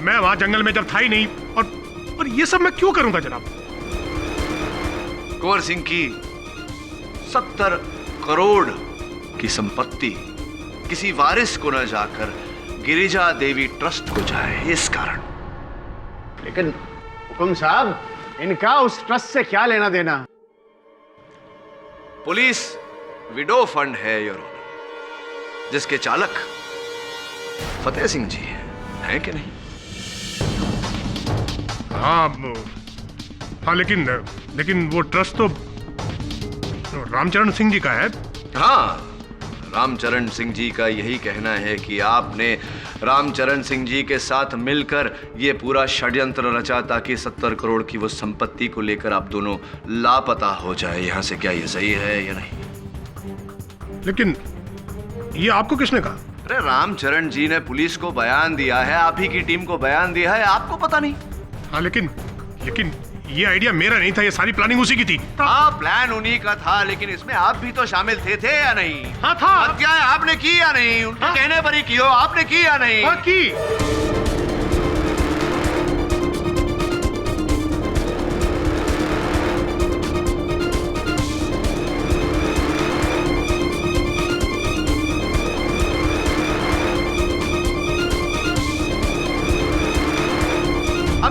Speaker 6: मैं वहां जंगल में जब था ही नहीं, और ये सब मैं क्यों करूंगा जनाब?
Speaker 10: कुंवर सिंह की 70 करोड़ की संपत्ति किसी वारिस को न जाकर गिरिजा देवी ट्रस्ट को जाए, इस कारण।
Speaker 9: लेकिन हुकुम साहब, इनका उस ट्रस्ट से क्या लेना देना?
Speaker 10: पुलिस विडो फंड है योर ऑनर, जिसके चालक फतेह सिंह जी हैं कि नहीं?
Speaker 6: हाँ, लेकिन वो ट्रस्ट तो रामचरण सिंह जी का है।
Speaker 10: हाँ, रामचरण सिंह जी का यही कहना है कि आपने रामचरण सिंह जी के साथ मिलकर ये पूरा षड्यंत्र रचा ताकि 70 करोड़ की वो संपत्ति को लेकर आप दोनों लापता हो जाए यहाँ से। क्या ये सही है या नहीं?
Speaker 6: लेकिन ये आपको किसने कहा?
Speaker 10: अरे रामचरण जी ने पुलिस को बयान दिया है, आप ही की टीम को बयान दिया है, आपको पता नहीं?
Speaker 6: हाँ, लेकिन ये आइडिया मेरा नहीं था, ये सारी प्लानिंग उसी की थी।
Speaker 10: हाँ, प्लान उन्हीं का था, लेकिन इसमें आप भी तो शामिल थे या नहीं?
Speaker 6: हाँ था।
Speaker 10: हत्याएं आपने की या नहीं? उनके कहने पर ही की हो, आपने की या नहीं?
Speaker 6: हाँ, की।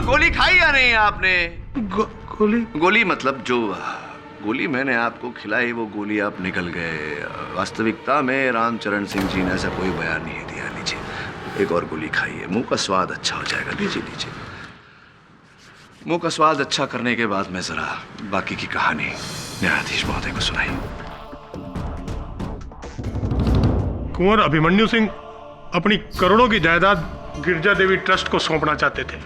Speaker 10: गोली खाई या नहीं आपने? गोली मतलब जो गोली मैंने आपको खिलाई, वो गोली आप निकल गए। वास्तविकता में रामचरण सिंह जी ने ऐसा कोई बयान नहीं दिया। लीजिए एक और गोली खाइए, मुंह का स्वाद अच्छा हो जाएगा। लीजिए मुंह का स्वाद अच्छा करने के बाद मैं जरा बाकी की कहानी न्यायाधीश महोदय को सुनाई।
Speaker 6: कुंवर अभिमन्यु सिंह अपनी करोड़ों की जायदाद गिरजा देवी ट्रस्ट को सौंपना चाहते थे।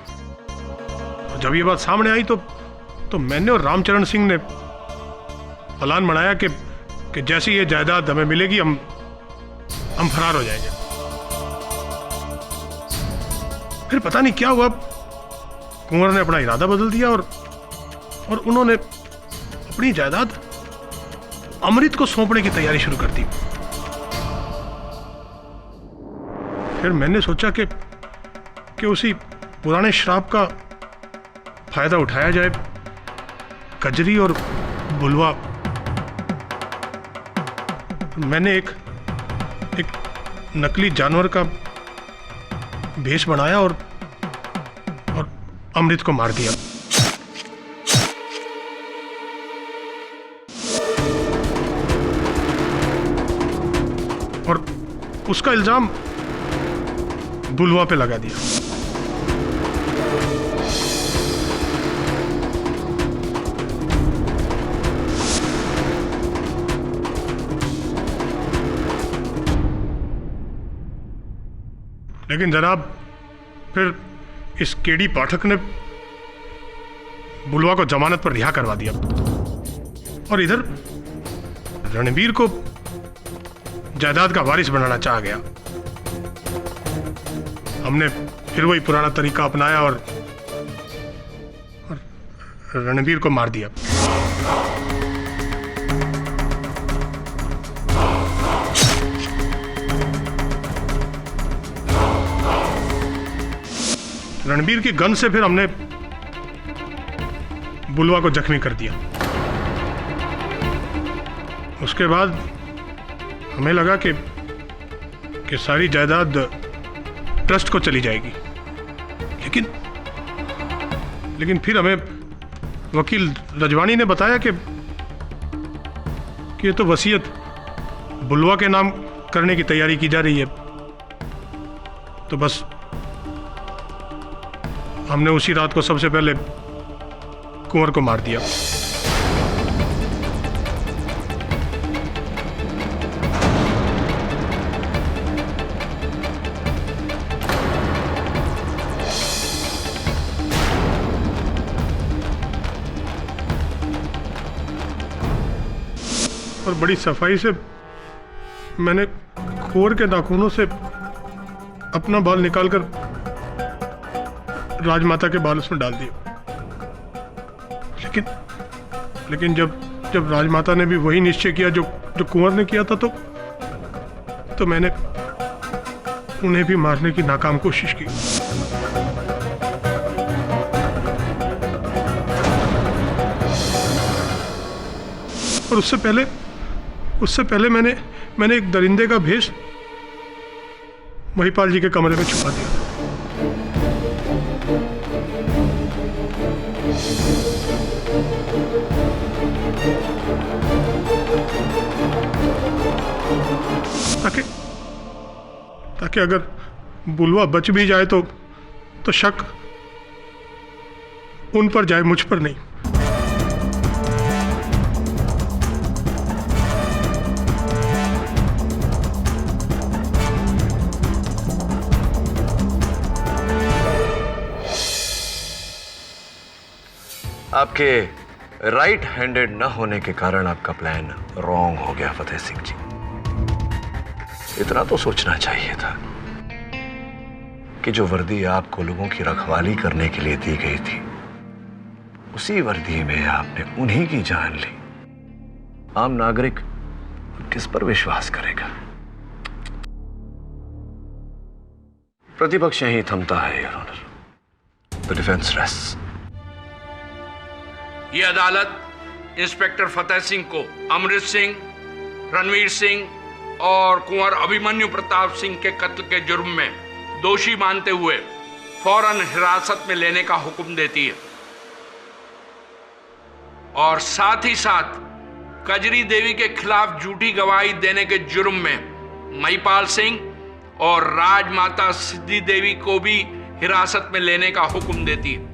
Speaker 6: जब ये बात सामने आई तो मैंने और रामचरण सिंह ने प्लान बनाया कि जैसी ये जायदाद हमें मिलेगी हम फरार हो जाएंगे। फिर पता नहीं क्या हुआ, कुंवर ने अपना इरादा बदल दिया और उन्होंने अपनी जायदाद अमृत को सौंपने की तैयारी शुरू कर दी। फिर मैंने सोचा कि उसी पुराने श्राप का फायदा उठाया जाए। कजरी और बुलवा, मैंने एक नकली जानवर का भेष बनाया और अमृत को मार दिया। और उसका इल्जाम बुलवा पे लगा दिया। लेकिन जनाब फिर इस केडी पाठक ने बुलवा को जमानत पर रिहा करवा दिया और इधर रणबीर को जायदाद का वारिस बनाना चाहा गया। हमने फिर वही पुराना तरीका अपनाया और रणबीर को मार दिया। रणबीर की गन से फिर हमने बुलवा को जख्मी कर दिया। उसके बाद हमें लगा कि सारी जायदाद ट्रस्ट को चली जाएगी, लेकिन फिर हमें वकील रजवानी ने बताया कि ये तो वसीयत बुलवा के नाम करने की तैयारी की जा रही है। तो बस हमने उसी रात को सबसे पहले कुंवर को मार दिया। बड़ी सफाई से मैंने खोर के नाखूनों से अपना बाल निकालकर राजमाता के बाल उसमें डाल दिए। लेकिन जब राजमाता ने भी वही निश्चय किया जो कुंवर ने किया था, तो मैंने उन्हें भी मारने की नाकाम कोशिश की। और उससे पहले मैंने एक दरिंदे का भेष महिपाल जी के कमरे में छुपा दिया। ताकि अगर बुलवा बच भी जाए तो शक उन पर जाए, मुझ पर नहीं।
Speaker 10: आपके राइट हैंडेड न होने के कारण आपका प्लान रॉन्ग हो गया फतेह सिंह जी। इतना तो सोचना चाहिए था कि जो वर्दी आपको लोगों की रखवाली करने के लिए दी गई थी, उसी वर्दी में आपने उन्हीं की जान ली। आम नागरिक किस पर विश्वास करेगा? प्रतिपक्ष यहीं थमता है, your honour. The defence rests.
Speaker 13: ये अदालत इंस्पेक्टर फतेह सिंह को अमृत सिंह, रणवीर सिंह और कुंवर अभिमन्यु प्रताप सिंह के कत्ल के जुर्म में दोषी मानते हुए फौरन हिरासत में लेने का हुक्म देती है और साथ ही साथ कजरी देवी के खिलाफ झूठी गवाही देने के जुर्म में महिपाल सिंह और राजमाता सिद्धि देवी को भी हिरासत में लेने का हुक्म देती है।